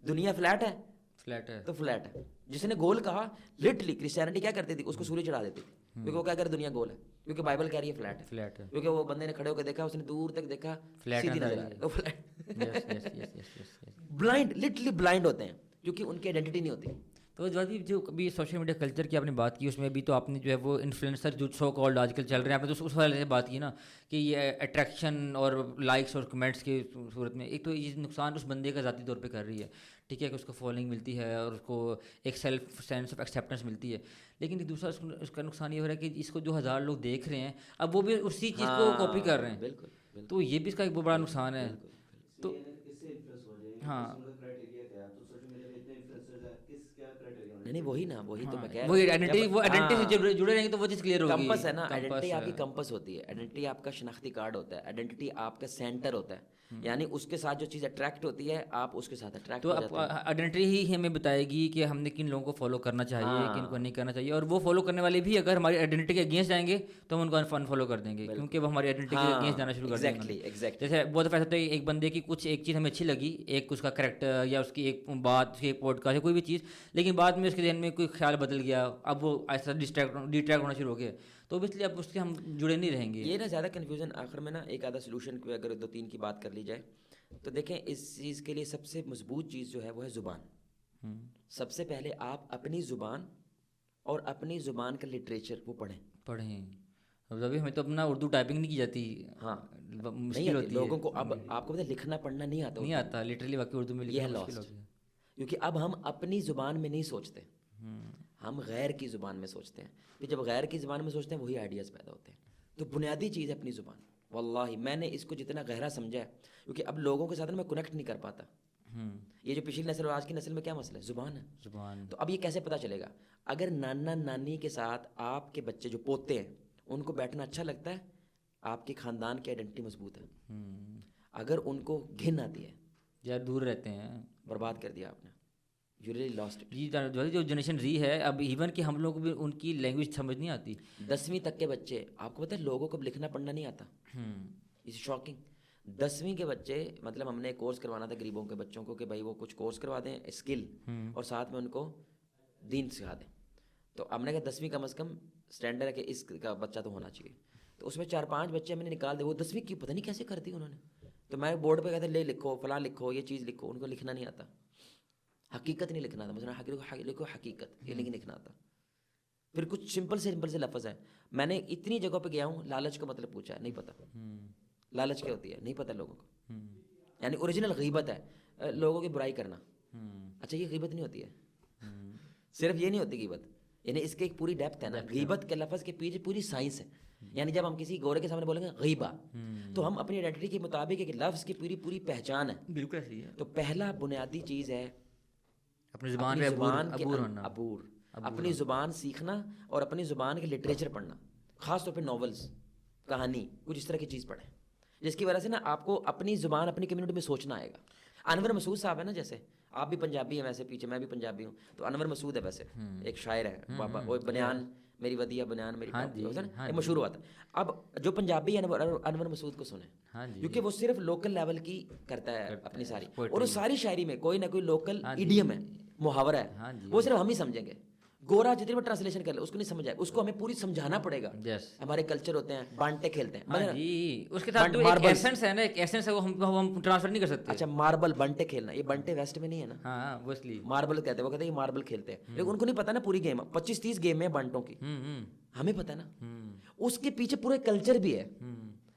دنیا فلیٹ ہے تو فلیٹ ہے. جس نے گول کہا، لٹرلی کرسچینٹی کیا کرتی تھی؟ اس کو سولی چڑھا دیتی تھی. کیونکہ وہ کیا کر دنیا گول ہے, کیونکہ بائبل کہہ رہی ہے فلیٹ ہے, فلیٹ ہے, کیونکہ وہ بندے نے کھڑے ہو کے دیکھا, اس نے دور تک دیکھا فلیٹ سیدھی نظر نظر آ آ رہی رہی ہے, وہ فلیٹ. یس یس یس یس یس. بلائنڈ, لٹرلی بلائنڈ ہوتے ہیں کیونکہ ان کی آئیڈینٹی نہیں ہوتی. تو جو کبھی سوشل میڈیا کلچر کی آپ نے بات کی, اس میں بھی تو آپ نے جو ہے وہ انفلوئنسر جو سو کالڈ آج کل چل رہے ہیں, آپ نے تو اس والے سے بات کی نا کہ یہ اٹریکشن اور لائکس اور کمنٹس کی صورت میں ایک تو یہ نقصان اس بندے کا ذاتی طور پہ کر رہی ہے, ٹھیک ہے, کہ اس کو فالوئنگ ملتی ہے اور اس کو ایک سیلف سینس آف ایکسیپٹنس ملتی ہے, لیکن ایک دوسرا اس کا نقصان یہ ہو رہا ہے کہ اس کو جو 1000 لوگ دیکھ رہے ہیں اب وہ بھی اسی چیز کو کاپی کر رہے ہیں, بالکل, تو یہ بھی اس کا ایک بہت بڑا نقصان ہے. تو ہاں نہیں وہی نا, وہی تو میں کہہ رہا ہوں, وہی آئیڈینٹی, وہ آئیڈینٹی سے جڑے رہیں گے تو وہ چیز کلیئر ہوگی. کمپس ہے نا, آئیڈینٹی آپ کی کمپس ہوتی ہے, آئیڈینٹی آپ کا شناختی کارڈ ہوتا ہے, آئیڈینٹی آپ کا سینٹر ہوتا ہے, یعنی اس کے ساتھ جو چیز اٹریکٹ ہوتی ہے آپ اس کے ساتھ اٹریکٹ تو ہو جاتے ہیں. آئیڈینٹی ہی ہمیں بتائے گی کہ ہم نے کن لوگوں کو فالو کرنا چاہیے, کن کو نہیں کرنا چاہیے, اور وہ فالو کرنے والے بھی اگر ہماری آئیڈینٹی کے اگینسٹ جائیں گے تو ہم ان کو ان فالو کر دیں گے, کیونکہ وہ ہماری آئیڈینٹی کے اگینسٹ جانا شروع کر دیں گے. جیسے بہت دفعہ ہوتا ہے ایک بندے کی کچھ ایک چیز ہمیں اچھی لگی, ایک اس کا کریکٹر یا اس کی ایک بات, اس کی ایک پوڈ کاسٹ یا کوئی بھی چیز, لیکن بعد میں اس کے ذہن میں کوئی خیال بدل گیا, اب وہ ایسا ڈیٹریکٹ ہونا شروع ہو گیا, تو اس لیے اب اس سے ہم جڑے نہیں رہیں گے. یہ نا زیادہ کنفیوژن. آخر میں نا ایک آدھا سلوشن کو اگر 2-3 کی بات کر لی جائے تو دیکھیں, اس چیز کے لیے سب سے مضبوط چیز جو ہے وہ ہے زبان. سب سے پہلے آپ اپنی زبان اور اپنی زبان کا لٹریچر وہ پڑھیں. اب ابھی ہمیں تو اپنا اردو ٹائپنگ نہیں کی جاتی, ہاں مشکل ہوتی ہے لوگوں کو. اب آپ کو پتہ ہے لکھنا پڑھنا نہیں آتا, لٹرلی واقعی اردو میں یہ ہے لکھنا مشکل لاسٹ, ہوتی ہے. کیونکہ اب ہم اپنی زبان میں نہیں سوچتے, ہم غیر کی زبان میں سوچتے ہیں. پھر جب غیر کی زبان میں سوچتے ہیں وہی آئیڈیاز پیدا ہوتے ہیں. تو بنیادی چیز ہے اپنی زبان. واللہ میں نے اس کو جتنا گہرا سمجھا ہے, کیونکہ اب لوگوں کے ساتھ میں کنیکٹ نہیں کر پاتا. یہ جو پچھلی نسل اور آج کی نسل میں کیا مسئلہ ہے, زبان ہے. تو اب یہ کیسے پتہ چلے گا؟ اگر نانا نانی کے ساتھ آپ کے بچے جو پوتے ہیں ان کو بیٹھنا اچھا لگتا ہے, آپ کے خاندان کی آئیڈینٹی مضبوط ہے. اگر ان کو گھن آتی ہے یا دور رہتے ہیں, برباد کر دیا آپ نے, یو ریلی لاسٹ اٹ. جی جو جنریشن زی ہے اب ایون کہ ہم لوگ کو بھی ان کی لینگویج سمجھ نہیں آتی. 10ویں تک کے بچے, آپ کو پتہ ہے لوگوں کو لکھنا پڑھنا نہیں آتا. It's shocking. 10ویں کے بچے, مطلب ہم نے ایک کورس کروانا تھا غریبوں کے بچوں کو کہ بھائی وہ کچھ کورس کروا دیں اسکل, اور ساتھ میں ان کو دین سکھا دیں. تو ہم نے کہا 10ویں کم از کم اسٹینڈرڈ ہے کہ اس کا بچہ تو ہونا چاہیے. تو اس میں 4-5 بچے ہم نے نکال دے, وہ 10ویں کی پتہ نہیں کیسے کر دی انہوں نے. تو میں بورڈ پہ کہتا لے لکھو, فلاں لکھو, یہ چیز لکھو. ان کو لکھنا نہیں آتا, حقیقت نہیں لکھنا آتا. مثلا لکھو حقیقت, یہ نہیں لکھنا آتا. پھر کچھ سمپل سے لفظ ہیں. میں نے اتنی جگہوں پہ گیا ہوں, لالچ کا مطلب پوچھا ہے, نہیں پتہ. لالچ کیا ہوتی ہے نہیں پتہ لوگوں کو. یعنی اوریجنل غیبت ہے لوگوں کی برائی کرنا. اچھا یہ غیبت نہیں ہوتی ہے, صرف یہ نہیں ہوتی غیبت, یعنی اس کے ایک پوری ڈیپتھ ہے نا. غیبت کے لفظ کے پیچھے پوری سائنس ہے. یعنی جب ہم کسی گورے کے سامنے بولیں گے غیبہ, تو ہم اپنی آئیڈینٹی کے مطابق ایک لفظ کی پوری پہچان ہے. بالکل ایسی ہے. تو پہلا بنیادی چیز ہے اپنی زبان کے عبور, اپنی زبان سیکھنا اور اپنی زبان کے لٹریچر پڑھنا, خاص طور پہ ناولز, کہانی, کچھ اس طرح کی چیز پڑھیں جس کی وجہ سے نا آپ کو اپنی زبان اپنی کمیونٹی میں سوچنا آئے گا. انور مسعود صاحب ہے نا, جیسے آپ بھی پنجابی ہیں ویسے, پیچھے میں بھی پنجابی ہوں, تو انور مسعود ہے ویسے ایک شاعر ہے, بابا وہ بنیان میری ودیع بنیان میری یہ مشہور ہوا تھا. اب جو پنجابی ہے انور مسعود کو سنیں, کیونکہ وہ صرف لوکل لیول کی کرتا ہے اپنی ساری, اور وہ ساری شاعری میں کوئی نہ کوئی لوکل ایڈیم ہے, محاورہ ہے, وہ صرف ہم ہی سمجھیں گے. گورا جتنی بھی ٹرانسلیشن کر لے اس کو نہیں سمجھ آئے, اس کو ہمیں پوری سمجھانا پڑے گا. ہمارے کلچر ہوتے ہیں, بانٹے کھیلتے ہیں, اس کے ساتھ ایک ایسنس ہے نا, ایک ایسنس ہے وہ ہم ٹرانسفر نہیں کر سکتے. اچھا ماربل بانٹے کھیلنا, یہ بانٹے ویسٹ میں نہیں ہے نا. ہاں وہ اس لیے ماربل کہتے ہیں, وہ کہتے ہیں یہ ماربل کھیلتے ہیں, لیکن ان کو نہیں پتا نا پوری گیم 25-30 گیم ہے بانٹوں کی, ہمیں پتا ہے نا. اس کے پیچھے پورے کلچر بھی ہے.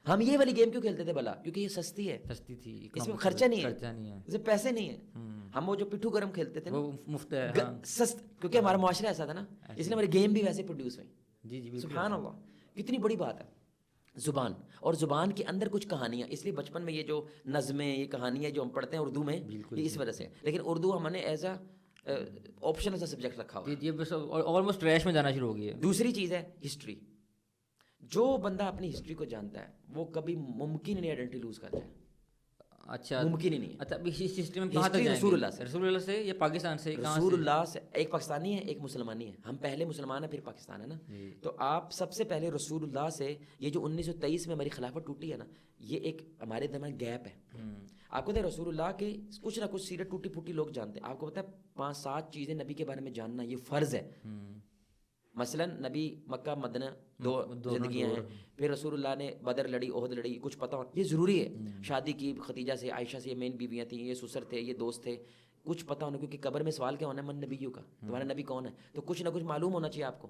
ہم یہ والی گیم کیوں کھیلتے تھے بھلا, کیونکہ یہ سستی ہے, سستی تھی, اس میں خرچہ نہیں ہے, اس میں پیسے نہیں ہیں. ہم وہ جو پٹھو گرم کھیلتے تھے وہ مفت ہے, سست, کیونکہ ہمارا معاشرہ ایسا تھا نا, اس لیے ہماری گیم بھی ویسے پروڈیوس ہوئی. جی سبحان اللہ, کتنی بڑی بات ہے زبان. اور زبان کے اندر کچھ کہانیاں, اس لیے بچپن میں یہ جو نظمیں, یہ کہانیاں جو ہم پڑھتے ہیں اردو میں, یہ اس وجہ سے. لیکن اردو ہم نے ایز اے آپشنل سا سبجیکٹ رکھا ہوا ہے. جی بس آلموسٹ ٹریش میں جانا شروع ہو گیا ہے. دوسری چیز ہے ہسٹری. جو بندہ اپنی ہسٹری کو جانتا ہے وہ کبھی ممکن نہیں آئیڈینٹی لوز کر جائے. اچھا ممکن ہی نہیں ہے. اچھا ابھی اس سسٹم میں کہاں تک جائیں گے؟ رسول اللہ سے یا پاکستان سے؟ رسول اللہ سے. ایک پاکستانی ہے ایک مسلمانی ہے, ہم پہلے مسلمان ہیں پھر پاکستان ہے نا. تو آپ سب سے پہلے رسول اللہ سے, یہ جو 1923 میں ہماری خلافت ٹوٹی ہے نا, یہ ایک ہمارے درمیان گیپ ہے. آپ کو پتہ ہے رسول اللہ کے کچھ نہ کچھ سیرت ٹوٹی پھوٹی لوگ جانتے ہیں. آپ کو پتہ ہے 5-7 چیزیں نبی کے بارے میں جاننا یہ فرض ہے. مثلاً نبی مکہ مدینہ دو زندگیاں ہیں, پھر رسول اللہ نے بدر لڑی, احد لڑی, کچھ پتہ ہو, یہ ضروری ہے. شادی کی خدیجہ سے, عائشہ سے, یہ مین بیویاں تھیں, یہ سسر تھے, یہ دوست تھے, کچھ پتہ ہونا, کیونکہ قبر میں سوال کیا ہونا ہے, من نبیوں کا, تمہارا نبی کون ہے, تو کچھ نہ کچھ معلوم ہونا چاہیے آپ کو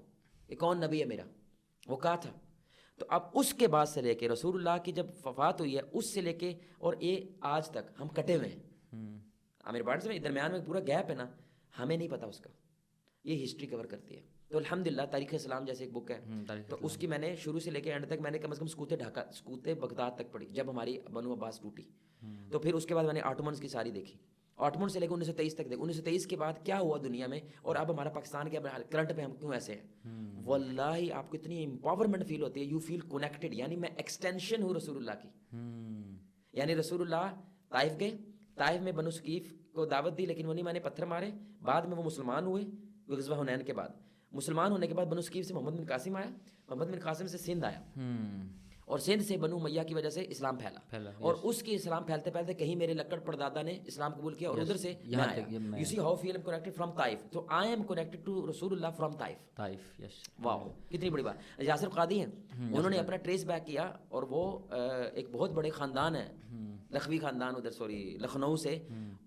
کہ کون نبی ہے میرا, وہ کہا تھا. تو اب اس کے بعد سے لے کے رسول اللہ کی جب وفات ہوئی ہے اس سے لے کے اور یہ آج تک ہم کٹے ہوئے ہیں. عامر بارڈ سے درمیان میں پورا گیپ ہے نا, ہمیں نہیں پتا اس کا, یہ ہسٹری کور کرتی ہے. تو الحمدللہ تاریخ اسلام جیسے ایک بک ہے, تو اس کی میں نے شروع سے لے کے اینڈ تک میں نے کم از کم سکوت بغداد تک پڑھی جب ہماری بنو عباس ٹوٹی. تو پھر اس کے بعد میں نے آٹومنس کی ساری دیکھی, آٹومن سے لے کے 1923 تک دیکھ, 1923 کے بعد کیا ہوا دنیا میں, اور اب ہمارا پاکستان کے کرنٹ پہ ہم کیوں ایسے ہیں. واللہ آپ کو اتنی امپاورمنٹ فیل ہوتی ہے, یو فیل کنیکٹڈ, یعنی میں ایکسٹینشن ہوں رسول اللہ کی. یعنی رسول اللہ طائف گئے, طائف میں بنو ثقیف کو دعوت دی, لیکن وہ نہیں مانے, پتھر مارے. بعد میں وہ مسلمان ہوئے غزوہ حنین کے بعد. مسلمان ہونے کے بعد بنو ثقیف سے محمد بن قاسم آیا, محمد بن قاسم سے سندھ آیا, اور سندھ سے بنو امیہ کی وجہ سے اسلام پھیلا, اور اس کے اسلام پھیلتے پھیلتے کہیں میرے لکڑ پردادا نے اسلام قبول کیا, اور ادھر سے میں آیا. You see how feel am connected from Taif, تو آئی ایم کنیکٹڈ ٹو رسول اللہ فرام طائف. واو, کتنی بڑی بات. یاسر قادی ہیں, انہوں نے اپنا ٹریس بیک کیا, اور وہ ایک بہت بڑے خاندان ہے, لکھوی خاندان, ادھر سوری لکھنؤ سے,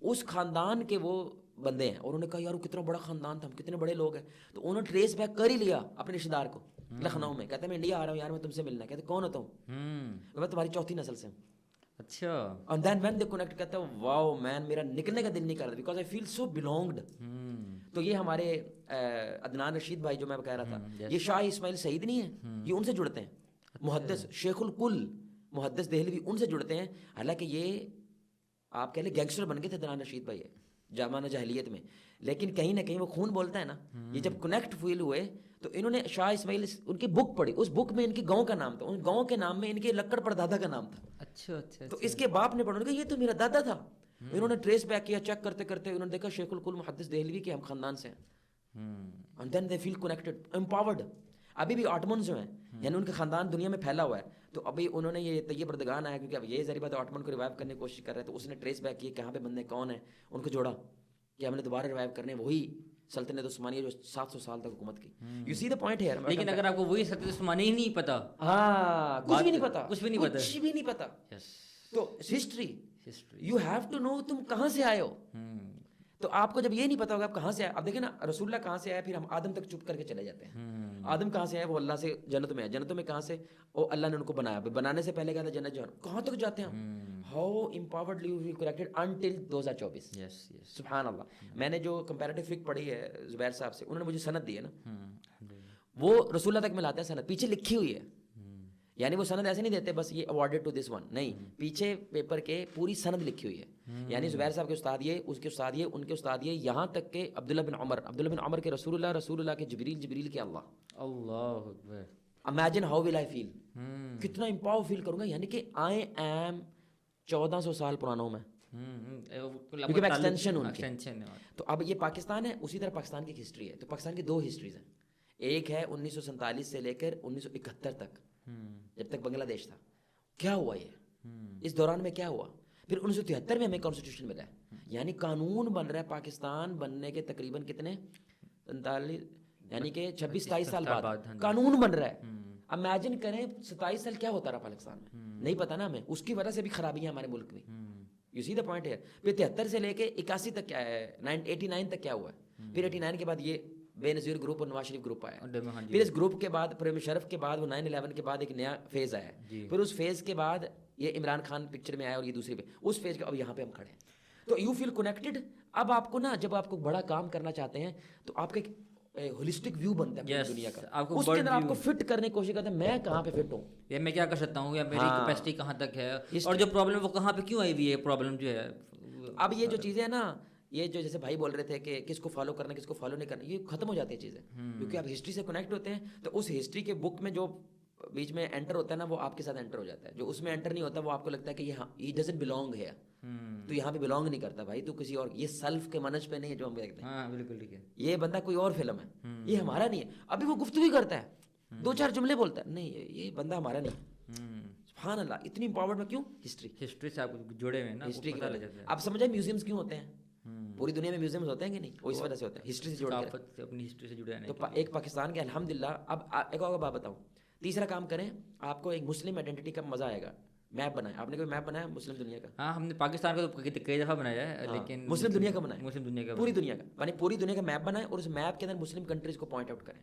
اس خاندان کے وہ بندے ہیں. اور انہوں نے کہا یار وہ کتنا بڑا خاندان تھا, ہم کتنے بڑے لوگ ہیں. تو انہوں نے ٹریس بیک کر ہی لیا اپنے رشتہ دار کو لکھنؤ میں. کہتے ہیں میں انڈیا آ رہا ہوں یار, میں تم سے ملنا. کہتے کون ہوتا ہوں, میں تمہاری چوتھی نسل سے ہوں. اچھا. And then when they connect, کہتے ہیں واو مین, میرا نکلنے کا دل نہیں کر رہا, بیکاز آئی فیل سو بلونگڈ. تو یہ ہمارے عدنان رشید بھائی جو میں کہہ رہا تھا, یہ شاہ اسماعیل سعید نہیں ہے, یہ ان سے جڑتے ہیں. محدث شیخ الکل محدث دہلوی ان سے جڑتے ہیں. حالانکہ یہ آپ کہہ لیں گینگسٹر بن گئے تھے عدنان رشید بھائی زمانہ جاہلیت میں, لیکن کہیں نہ کہیں وہ خون بولتا ہے نا. یہ جب کنیکٹ فیل ہوئے تو انہوں نے شاہ اسماعیل ان کی بک پڑھی, اس بک میں ان کی گاؤں کا نام تھا, ان گاؤں کے نام میں ان کے لکڑ پردادا کا نام تھا. اچھا اچھا. تو اس کے باپ نے پڑھا, یہ تو میرا دادا تھا. انہوں نے ٹریس بیک کیا, چیک کرتے کرتے انہوں نے دیکھا شیخ الکل محدث دہلوی کے ہم خاندان سے ہیں. And then they feel connected, empowered. ابھی بھی آٹمنز جو ہیں, یعنی ان کا خاندان دنیا میں پھیلا ہوا ہے. تو ابھی انہوں نے یہ طیب اردگان آیا, کیونکہ اب یہ ذریعہ بات آٹمن کو ریوائیو کرنے کی کوشش کر رہے ہیں, تو اس نے ٹریس بیک کیا کہاں پہ بندے کون ہیں, ان کو جوڑا کہ ہم نے دوبارہ ریوائیو کرنے وہی سلطنت عثمانیہ جو 700 سال تک حکومت کی. You see the point here. لیکن اگر آپ کو وہی سلطنت عثمانیہ ہی نہیں پتا, ہاں کچھ بھی نہیں پتا, کچھ بھی نہیں پتا. تو history you have to know تم کہاں سے آئے ہو. تو آپ کو جب یہ نہیں پتا ہوگا آپ کہاں سے آئے. اب دیکھیں نا رسول اللہ کہاں سے آیا, پھر ہم آدم تک چپ کر کے چلے جاتے ہیں. آدم کہاں سے آئے, وہ اللہ سے جنت میں ہے. جنتوں میں کہاں سے, وہ اللہ نے ان کو بنایا, بنانے سے پہلے کہا تھا جنت جہنم, کہاں تک جاتے ہیں ہم. How empowered you feel connected until 2024. سبحان اللہ. میں نے جو کمپیریٹو فقہ پڑھی ہے زبیر صاحب سے, انہوں نے مجھے سند دی ہے نا, وہ رسول اللہ تک میں لاتے ہیں سند, پیچھے لکھی ہوئی ہے. یعنی وہ سند ایسے نہیں دیتے بس یہ اوارڈڈ ٹو دس ون, نہیں, پیچھے پیپر کے پوری سند لکھی ہوئی ہے. یعنی زبیر صاحب کے استاد یہ, اس کے استاد یہ, ان کے استاد یہ, یہاں تک کہ عبداللہ بن عمر کے رسول اللہ کے جبریل کے اللہ اکبر. امیجن ہاؤ ول آئی فیل, کتنا امپاور فیل کروں گا. یعنی کہ آئی ایم 1400 سال پرانا ہوں میں, کیونکہ میں ایکسٹینشن ہوں. تو اب یہ پاکستان ہے, اسی طرح پاکستان کی ہسٹری ہے. تو پاکستان کی 2 ہسٹریز ہیں, ایک ہے 1947 سے لے کر 1971 تک, جب تک بنگلہ دیش تھا. کیا ہوا یہ, اس دوران میں کیا ہوا. پھر 1973 میں ہمیں کانسٹیٹیوشن ملا ہے, یعنی قانون بن رہا ہے. پاکستان بننے کے تقریباً کتنے 45 یعنی کہ 26-27 سال بعد قانون بن رہا ہے. امیجن کریں 27 سال کیا ہوتا رہا پاکستان میں, نہیں پتا نا ہمیں. اس کی وجہ سے بھی خرابیاں ہمارے ملک میں. یو سی دا پوائنٹ ہے. پھر 73 سے لے کے 81 تک کیا ہے, 89 تک کیا ہوا ہے. پھر 89 کے بعد یہ بے نظیر گروپ اور نواز شریف گروپ آیا. پھر اس گروپ کے بعد پریم شرف کے بعد وہ 9/11 کے بعد ایک نیا فیز آیا. پھر اس فیز کے بعد یہ عمران خان پکچر میں آیا, اور یہ دوسری اس فیز کے اب یہاں پہ ہم کھڑے ہیں. تو یو فیل کنیکٹڈ. اب آپ کو نا جب آپ کو بڑا کام کرنا چاہتے ہیں تو آپ کا ایک ہولسٹک ویو بنتا ہے پوری دنیا کا, اس کے اندر آپ کو فٹ کرنے کی کوشش کرتے ہیں, میں کہاں پہ فٹ ہوں, یا میں کیا کر سکتا ہوں, یا میری کیپیسٹی کہاں تک ہے, اور جو پرابلم وہ کہاں پہ کیوں آئی ہوئی ہے پرابلم جو ہے. اب یہ جو چیزیں ہیں نا, یہ جو جیسے بھائی بول رہے تھے کہ کس کو فالو کرنا کس کو فالو نہیں کرنا, یہ ختم ہو جاتی ہے چیزیں, کیونکہ آپ ہسٹری سے کنیکٹ ہوتے ہیں. تو اس ہسٹری کے بک میں جو بیچ میں انٹر ہوتا ہے نا, وہ آپ کے ساتھ انٹر ہو جاتا ہے. جو اس میں انٹر نہیں ہوتا وہ آپ کو لگتا ہے کہ یہ ڈزنٹ بلونگ ہے, تو یہاں پہ بلونگ نہیں کرتا بھائی, تو کسی اور, یہ سیلف کے منج پہ نہیں ہے جو ہم دیکھتے ہیں. ہاں بالکل ٹھیک ہے, یہ بندہ کوئی اور فلم ہے, یہ ہمارا نہیں ہے. ابھی وہ گفتگو کرتا ہے, 2-4 جملے بولتا ہے, نہیں یہ بندہ ہمارا نہیں ہے. سبحان اللہ, اتنی امپاورڈ میں کیوں, ہسٹری سے آپ جڑے ہوئے ہیں نا, ہسٹری کی. اب سمجھیں میوزیمس کیوں ہوتے ہیں, پوری دنیا میں میوزیم ہوتے ہیں کہ نہیں, وہ اس وجہ سے ہوتے ہیں, ہسٹری سے جوڑ کے. ثقافت سے, اپنی ہسٹری سے جڑے رہنے تو کے لیے. ایک پاکستان کے الحمدللہ. اب ایک اور بات بتاؤں, تیسرا کام کریں, آپ کو ایک مسلم آئیڈینٹی کا مزہ آئے گا. میپ بنایا آپ نے, کوئی میپ بنایا مسلم دنیا کا؟ ہاں ہم نے پاکستان کا تو کئی دفعہ بنایا ہے, لیکن مسلم دنیا کا بنایا, مسلم دنیا کا پوری دنیا کا, یعنی پوری دنیا کا میپ بنائیں اور اس میپ کے اندر مسلم کنٹریز کو پوائنٹ آؤٹ کریں.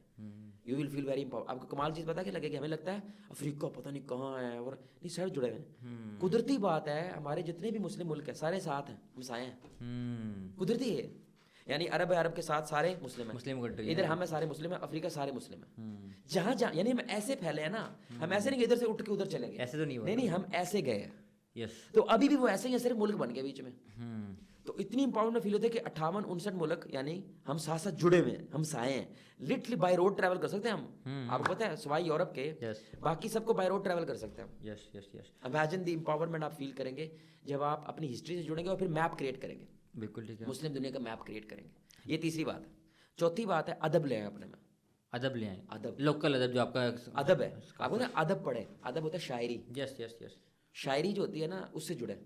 You will feel very empower. آپ کو کمال چیز پتا کہ لگے گی, ہمیں لگتا ہے افریقہ پتہ نہیں کہاں ہے, اور نہیں سر جڑے ہوئے ہیں. قدرتی بات ہے, ہمارے جتنے بھی مسلم ملک ہیں سارے ساتھ ہیں, ہمسائے ہیں, قدرتی ہے. یعنی عرب ہے, عرب کے ساتھ سارے مسلم ہیں, مسلم کنٹری ادھر ہم ہیں سارے مسلم ہیں, افریقہ سارے مسلم ہیں. جہاں جہاں یعنی ہم ایسے پھیلے ہیں نا, ہم ایسے نہیں کہ ادھر سے اٹھ کے ادھر چلے گئے, ایسے تو نہیں ہوا. نہیں ہم ایسے گئے ہیں. یس. تو ابھی بھی وہ ایسے ہی ہیں, صرف ملک بن گئے بیچ میں. تو اتنی امپاورمنٹ فیل ہوتا ہے کہ 58-59 ملک یعنی ہم ساتھ ساتھ جڑے ہوئے ہیں, ہم سائے ہیں. لٹرلی بائی روڈ ٹریول کر سکتے ہیں ہم, آپ کو پتہ ہے سوائے یورپ کے باقی سب کو بائی روڈ ٹریول کر سکتے ہیں ہم. یس یس یس. امیجن دی امپاورمنٹ آپ فیل کریں گے جب آپ اپنی ہسٹری سے جڑیں گے اور پھر میپ کریٹ کریں گے. بالکل ٹھیک ہے, مسلم دنیا کا میپ کریٹ کریں گے. یہ تیسری بات ہے. چوتھی بات ہے ادب لے آئیں اپنے میں. ادب لے آئیں, ادب, لوکل ادب جو آپ کا ادب ہے. آپ کو نا ادب پڑھیں, ادب ہوتا ہے شاعری. یس یس یس. شاعری جو ہوتی ہے نا اس سے جڑے.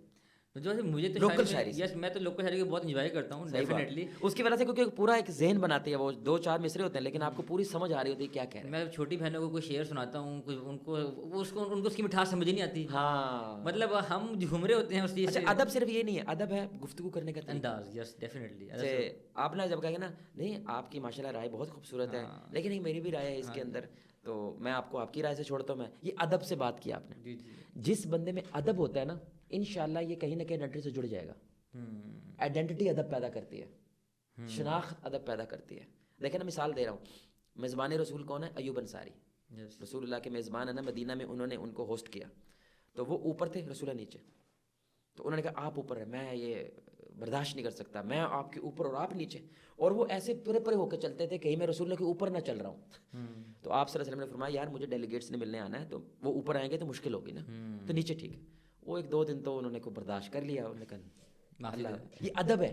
جو مجھے تو لوکل شاعری, یس میں تو لوکل شاعری کو بہت انجوائے کرتا ہوں ڈیفینیٹلی. اس کی وجہ سے کیونکہ پورا ایک ذہن بناتی ہے, وہ 2-4 مصرے ہوتے ہیں لیکن آپ کو پوری سمجھ آ رہی ہوتی ہے کیا کہہ رہے ہیں. میں چھوٹی بہنوں کو کوئی شعر سناتا ہوں, ان کو اس کی مٹھاس سمجھ نہیں آتی. ہاں مطلب ہم جھوم رہے ہوتے ہیں اس چیز سے. ادب صرف یہ نہیں ہے, ادب ہے گفتگو کرنے کا انداز. Yes definitely. آپ نے جب کہا کہ نا نہیں آپ کی ماشاء اللہ رائے بہت خوبصورت ہے, لیکن ایک میری بھی رائے ہے اس کے اندر, تو میں آپ کو آپ کی رائے سے چھوڑتا ہوں. میں یہ ادب سے بات کی آپ نے. جس بندے میں ادب ہوتا ہے نا انشاءاللہ یہ کہیں نہ کہیں آئیڈینٹی سے جڑ جائے گا. آئیڈینٹی ادب پیدا کرتی ہے, شناخت ادب پیدا کرتی ہے. دیکھیں نا مثال دے رہا ہوں, میزبان رسول کون ہے؟ ایوب انصاری. رسول اللہ کے میزبان ہے نا مدینہ میں, انہوں نے ان کو ہوسٹ کیا. تو وہ اوپر تھے, رسول اللہ نیچے. تو انہوں نے کہا آپ اوپر ہے, میں یہ برداشت نہیں کر سکتا, میں آپ کے اوپر اور آپ نیچے. اور وہ ایسے پرے پرے ہو کے چلتے تھے کہیں میں رسول اللہ کے اوپر نہ چل رہا ہوں. تو آپ صلی اللہ علیہ وسلم نے فرمایا یار مجھے ڈیلیگیٹس نے ملنے آنا ہے, تو وہ اوپر آئیں گے تو مشکل ہوگی نا, تو نیچے ٹھیک ہے. وہ 1-2 دن تو انہوں نے کو برداشت کر لیا. انہوں نے کہا اللہ, یہ ادب ہے,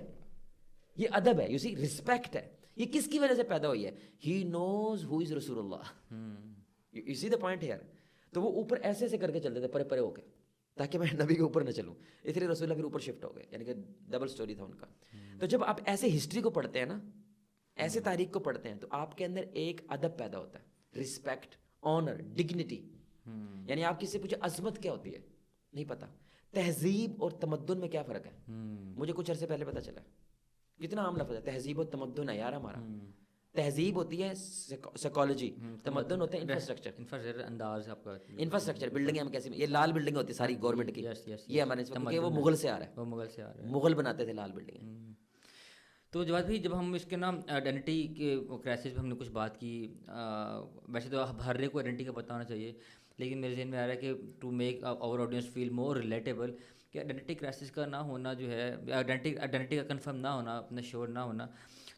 یہ ادب ہے. یو سی رسپیکٹ ہے. یہ کس کی وجہ سے پیدا ہوئی ہے؟ ہی نوز ہو از رسول اللہ. You see the point here. تو وہ اوپر ایسے ایسے کر کے چلتے تھے پرے پرے ہو کے, تاکہ میں نبی کے اوپر نہ چلوں, اس لیے رسول اللہ پھر اوپر شفٹ ہو گئے, یعنی کہ ڈبل سٹوری تھا ان کا. تو جب آپ ایسے ہسٹری کو پڑھتے ہیں نا, ایسے تاریخ کو پڑھتے ہیں, تو آپ کے اندر ایک ادب پیدا ہوتا ہے, رسپیکٹ, آنر, ڈگنیٹی. یعنی آپ کس سے پوچھے عظمت کیا ہوتی ہے, نہیں پتا. تہذیب اور تمدن میں کیا فرق ہے؟ مجھے کچھ عرصے پہلے پتہ چلا. کتنا عام لفظ ہے تہذیب اور تمدن ہے یار ہمارا. تہذیب ہوتی ہے سائیکالوجی, تمدن ہوتا ہے انفراسٹرکچر. انداز آپ کا انفراسٹرکچر, بلڈنگیں ہم کیسے, یہ لال بلڈنگ ہوتی ہے ساری گورنمنٹ کی, یہ ہمارے کیونکہ وہ مغل سے آ رہا ہے, وہ مغل سے آ رہا ہے, مغل بناتے تھے لال بلڈنگیں. تو جواد بھائی جب ہم اس کے نام آئیڈینٹی کے کرائسس پہ ہم نے کچھ بات کی, ویسے تو ہر ایک کو آئیڈینٹی کا پتہ ہونا چاہیے, لیکن میرے ذہن میں آ رہا ہے کہ to make our audience feel more relatable کہ آئیڈینٹی کرائسس کا نہ ہونا جو ہے, آئیڈینٹی کا کنفرم نہ ہونا, اپنا شیور نہ ہونا,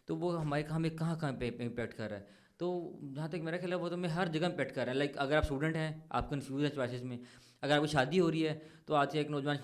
تو وہ ہمیں کہاں پہ امپیکٹ کر رہا ہے. تو جہاں تک میرا خیال ہے وہ تو میں ہر جگہ امپیکٹ کر رہا ہے. لائک اگر آپ اسٹوڈنٹ ہیں, آپ کنفیوز ہیں چوائسیز میں, اگر آپ کو شادی ہو رہی ہے تو آج سے ایک نوجوان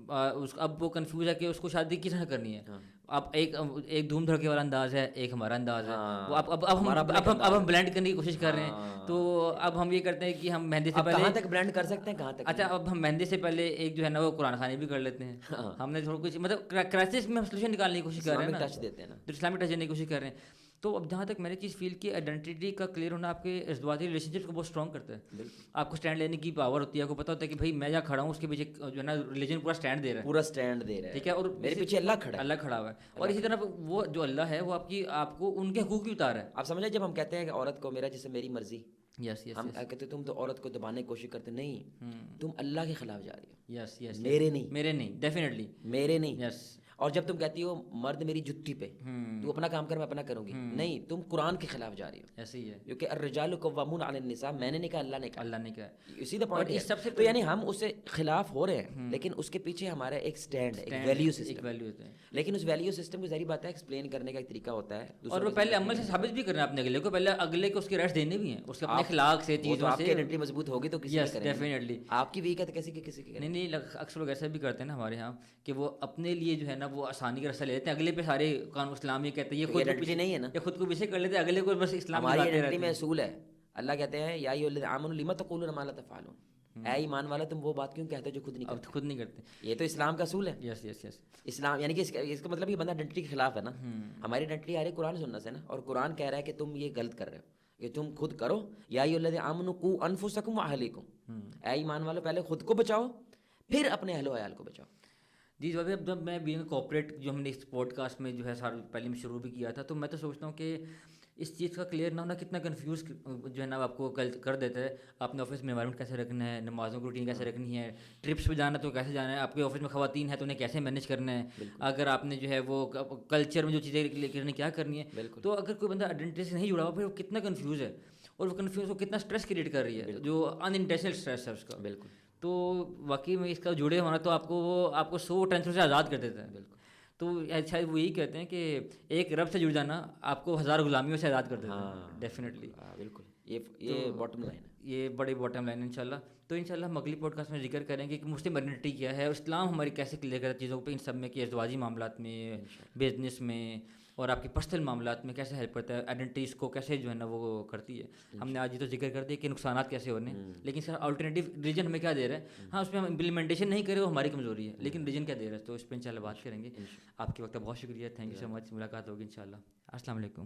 اب وہ کنفیوز ہے کہ اس کو شادی کس طرح کرنی ہے. اب ایک دھوم دھڑکے والا انداز ہے, ایک ہمارا انداز ہے, وہ اب ہم بلینڈ کرنے کی کوشش کر رہے ہیں. تو اب ہم یہ کرتے ہیں کہ ہم مہندی سے پہلے کہاں تک بلینڈ کر سکتے ہیں, کہاں تک. اچھا اب ہم مہندی سے پہلے ایک جو ہے نا وہ قرآن خوانی بھی کر لیتے ہیں. ہم نے تھوڑا کچھ مطلب کرائسس میں ہم سولوشن نکالنے کی کوشش کر رہے ہیں, ٹچ دیتے ہیں نا, اسلامی ٹچ دینے کی کوشش کر رہے ہیں. تو اب جہاں تک میں نے چیز فیل کی, آئیڈینٹی کا کلیئر ہونا آپ کے ازدواجی ریلیشن شپ کو بہت اسٹرانگ کرتا ہے. آپ کو اسٹینڈ لینے کی پاور ہوتی ہے, آپ کو پتہ ہوتا ہے کہ بھائی میں جہاں کھڑا ہوں اس کے پیچھے جو ہے نا ریلیجن پورا اسٹینڈ دے رہا ہے, پورا اسٹینڈ دے رہا ہے, ٹھیک ہے, اور میرے پیچھے اللہ کھڑا ہوا ہے. اور اسی طرح وہ جو اللہ ہے وہ آپ کو ان کے حقوق بھی اتارا ہے. آپ سمجھیں جب ہم کہتے ہیں کہ عورت کو میرا جیسے میری مرضی, یس یس, ہم کہتے تم تو عورت کو دبانے کی کوشش کرتے, نہیں تم اللہ کے خلاف جا رہی ہو. یس یس, میرے نہیں, ڈیفینیٹلی میرے نہیں. یس. اور جب تم کہتی ہو مرد میری جتی پہ, تو اپنا کام کر میں اپنا کروں گی, نہیں تم قرآن کے خلاف جا رہی ہو. ایسے ہی ہے, کیونکہ الرجال قوامون علی النساء, میں نے نہیں کہا, اللہ نے کہا. اسی دا پوائنٹ سب سے تو یعنی ہم اس سے خلاف ہو رہے ہیں, لیکن اس کے پیچھے ہمارا ایک اسٹینڈ ہے, ایک ویلیو سسٹم. لیکن اس ویلیو سسٹم کو ظاہری بات ہے ایکسپلین کرنے کا ایک طریقہ ہوتا ہے, اور وہ پہلے عمل سے ثابت بھی کرنا ہے اپنے اگلے کو, پہلے اگلے کو اس کے رائٹس دینے بھی ہیں, اس کے اپنے اخلاق سے, چیزوں سے. آپ کی آئیڈینٹی مضبوط ہوگی تو کسی یس ڈیفینیٹلی. آپ کی ویک ہے تو کسی کی نہیں, اکثر لوگ ایسا بھی کرتے ہیں نا ہمارے یہاں کہ وہ اپنے لیے جو ہے نا وہ آسانی کا رستہ لیتے ہیں, اگلے پہ سارے قانون اسلام یہ کہتے ہیں, یہ خود آئیڈینٹی نہیں ہے نا, یہ خود کو پیچھے کر لیتے ہیں, اگلے کو بس اسلام. ہماری آئیڈینٹی میں اصول ہے, اللہ کہتے ہیں یا ایھا الذین آمنوا لم تقولون ما لا تفعلون, اے ایمان والا تم وہ بات کیوں کہتے ہو جو خود نہیں اب کرتے. خود نہیں کرتے. یہ تو اسلام کا اصول ہے. یس یس یس. اسلام یعنی کہ اس کا مطلب یہ بندہ آئیڈینٹی کے خلاف ہے نا. ہماری آئیڈینٹی آ رہی ہے قرآن سننا سے نا, اور قرآن کہہ رہا ہے کہ تم یہ غلط کر رہے ہو, کہ تم خود کرو. یا ایھا الذین آمنوا قوا انفسکم واہلیکم, اے ایمان والو پہلے خود کو بچاؤ پھر اپنے اہل و عیال کو بچاؤ. جی اب جب میں بینگ کوپریٹ جو ہم نے اس پوڈ کاسٹ میں جو ہے سال پہلے میں شروع بھی کیا تھا, تو میں تو سوچتا ہوں کہ اس چیز کا کلیئر نہ ہونا کتنا کنفیوز جو ہے نا آپ کو کر دیتا ہے. آپ نے آفس میں انوائرمنٹ کیسے رکھنا ہے, نمازوں کی روٹین کیسے رکھنی ہے, ٹرپس پہ جانا تو کیسے جانا ہے, آپ کے آفس میں خواتین ہیں تو انہیں کیسے مینیج کرنا ہے, اگر آپ نے جو ہے وہ کلچر میں جو چیزیں کرنی کیا کرنی ہے. تو اگر کوئی بندہ آئیڈینٹی سے نہیں جڑا ہوا پھر وہ کتنا کنفیوز ہے, اور وہ کنفیوز وہ کتنا اسٹریس کریٹ کر رہی ہے, جو ان انٹینشنل اسٹریس ہے اس کا. بالکل. تو واقعی میں اس کا جڑے ہونا تو آپ کو 100 ٹینشن سے آزاد کر دیتا ہے. بالکل. تو شاید وہ یہی کہتے ہیں کہ ایک رب سے جڑ جانا آپ کو 1000 غلامیوں سے آزاد کر دیتا ہے. ڈیفینیٹلی. بالکل. یہ باٹم لائن ہے, یہ بڑی باٹم لائن ہے انشاءاللہ. تو انشاءاللہ ہم اگلی پوڈ کاسٹ میں ذکر کریں گے کہ مسلم آئیڈینٹی کیا ہے, اور اسلام ہماری کیسے کلیئر کرتا ہے چیزوں پہ, ان سب میں کہ ازدواجی معاملات میں, بزنس میں, اور آپ کی پرسنل معاملات میں کیسے ہیلپ کرتا ہے آئیڈینٹیز کو, کیسے جو ہے نا وہ کرتی ہے. ہم نے آج یہ تو ذکر کر دیا کہ نقصانات کیسے ہونے ہیں, لیکن سر آلٹرنیٹیو ریجن ہمیں کیا دے رہا ہے. ہاں اس میں ہم امپلیمنٹیشن نہیں کرے وہ ہماری کمزوری ہے, لیکن ریجن کیا دے رہا ہے, تو اس پہ انشاءاللہ بات کریں گے. آپ کے وقت کا بہت شکریہ, تھینک یو سو مچ. ملاقات ہوگی انشاءاللہ. السلام علیکم.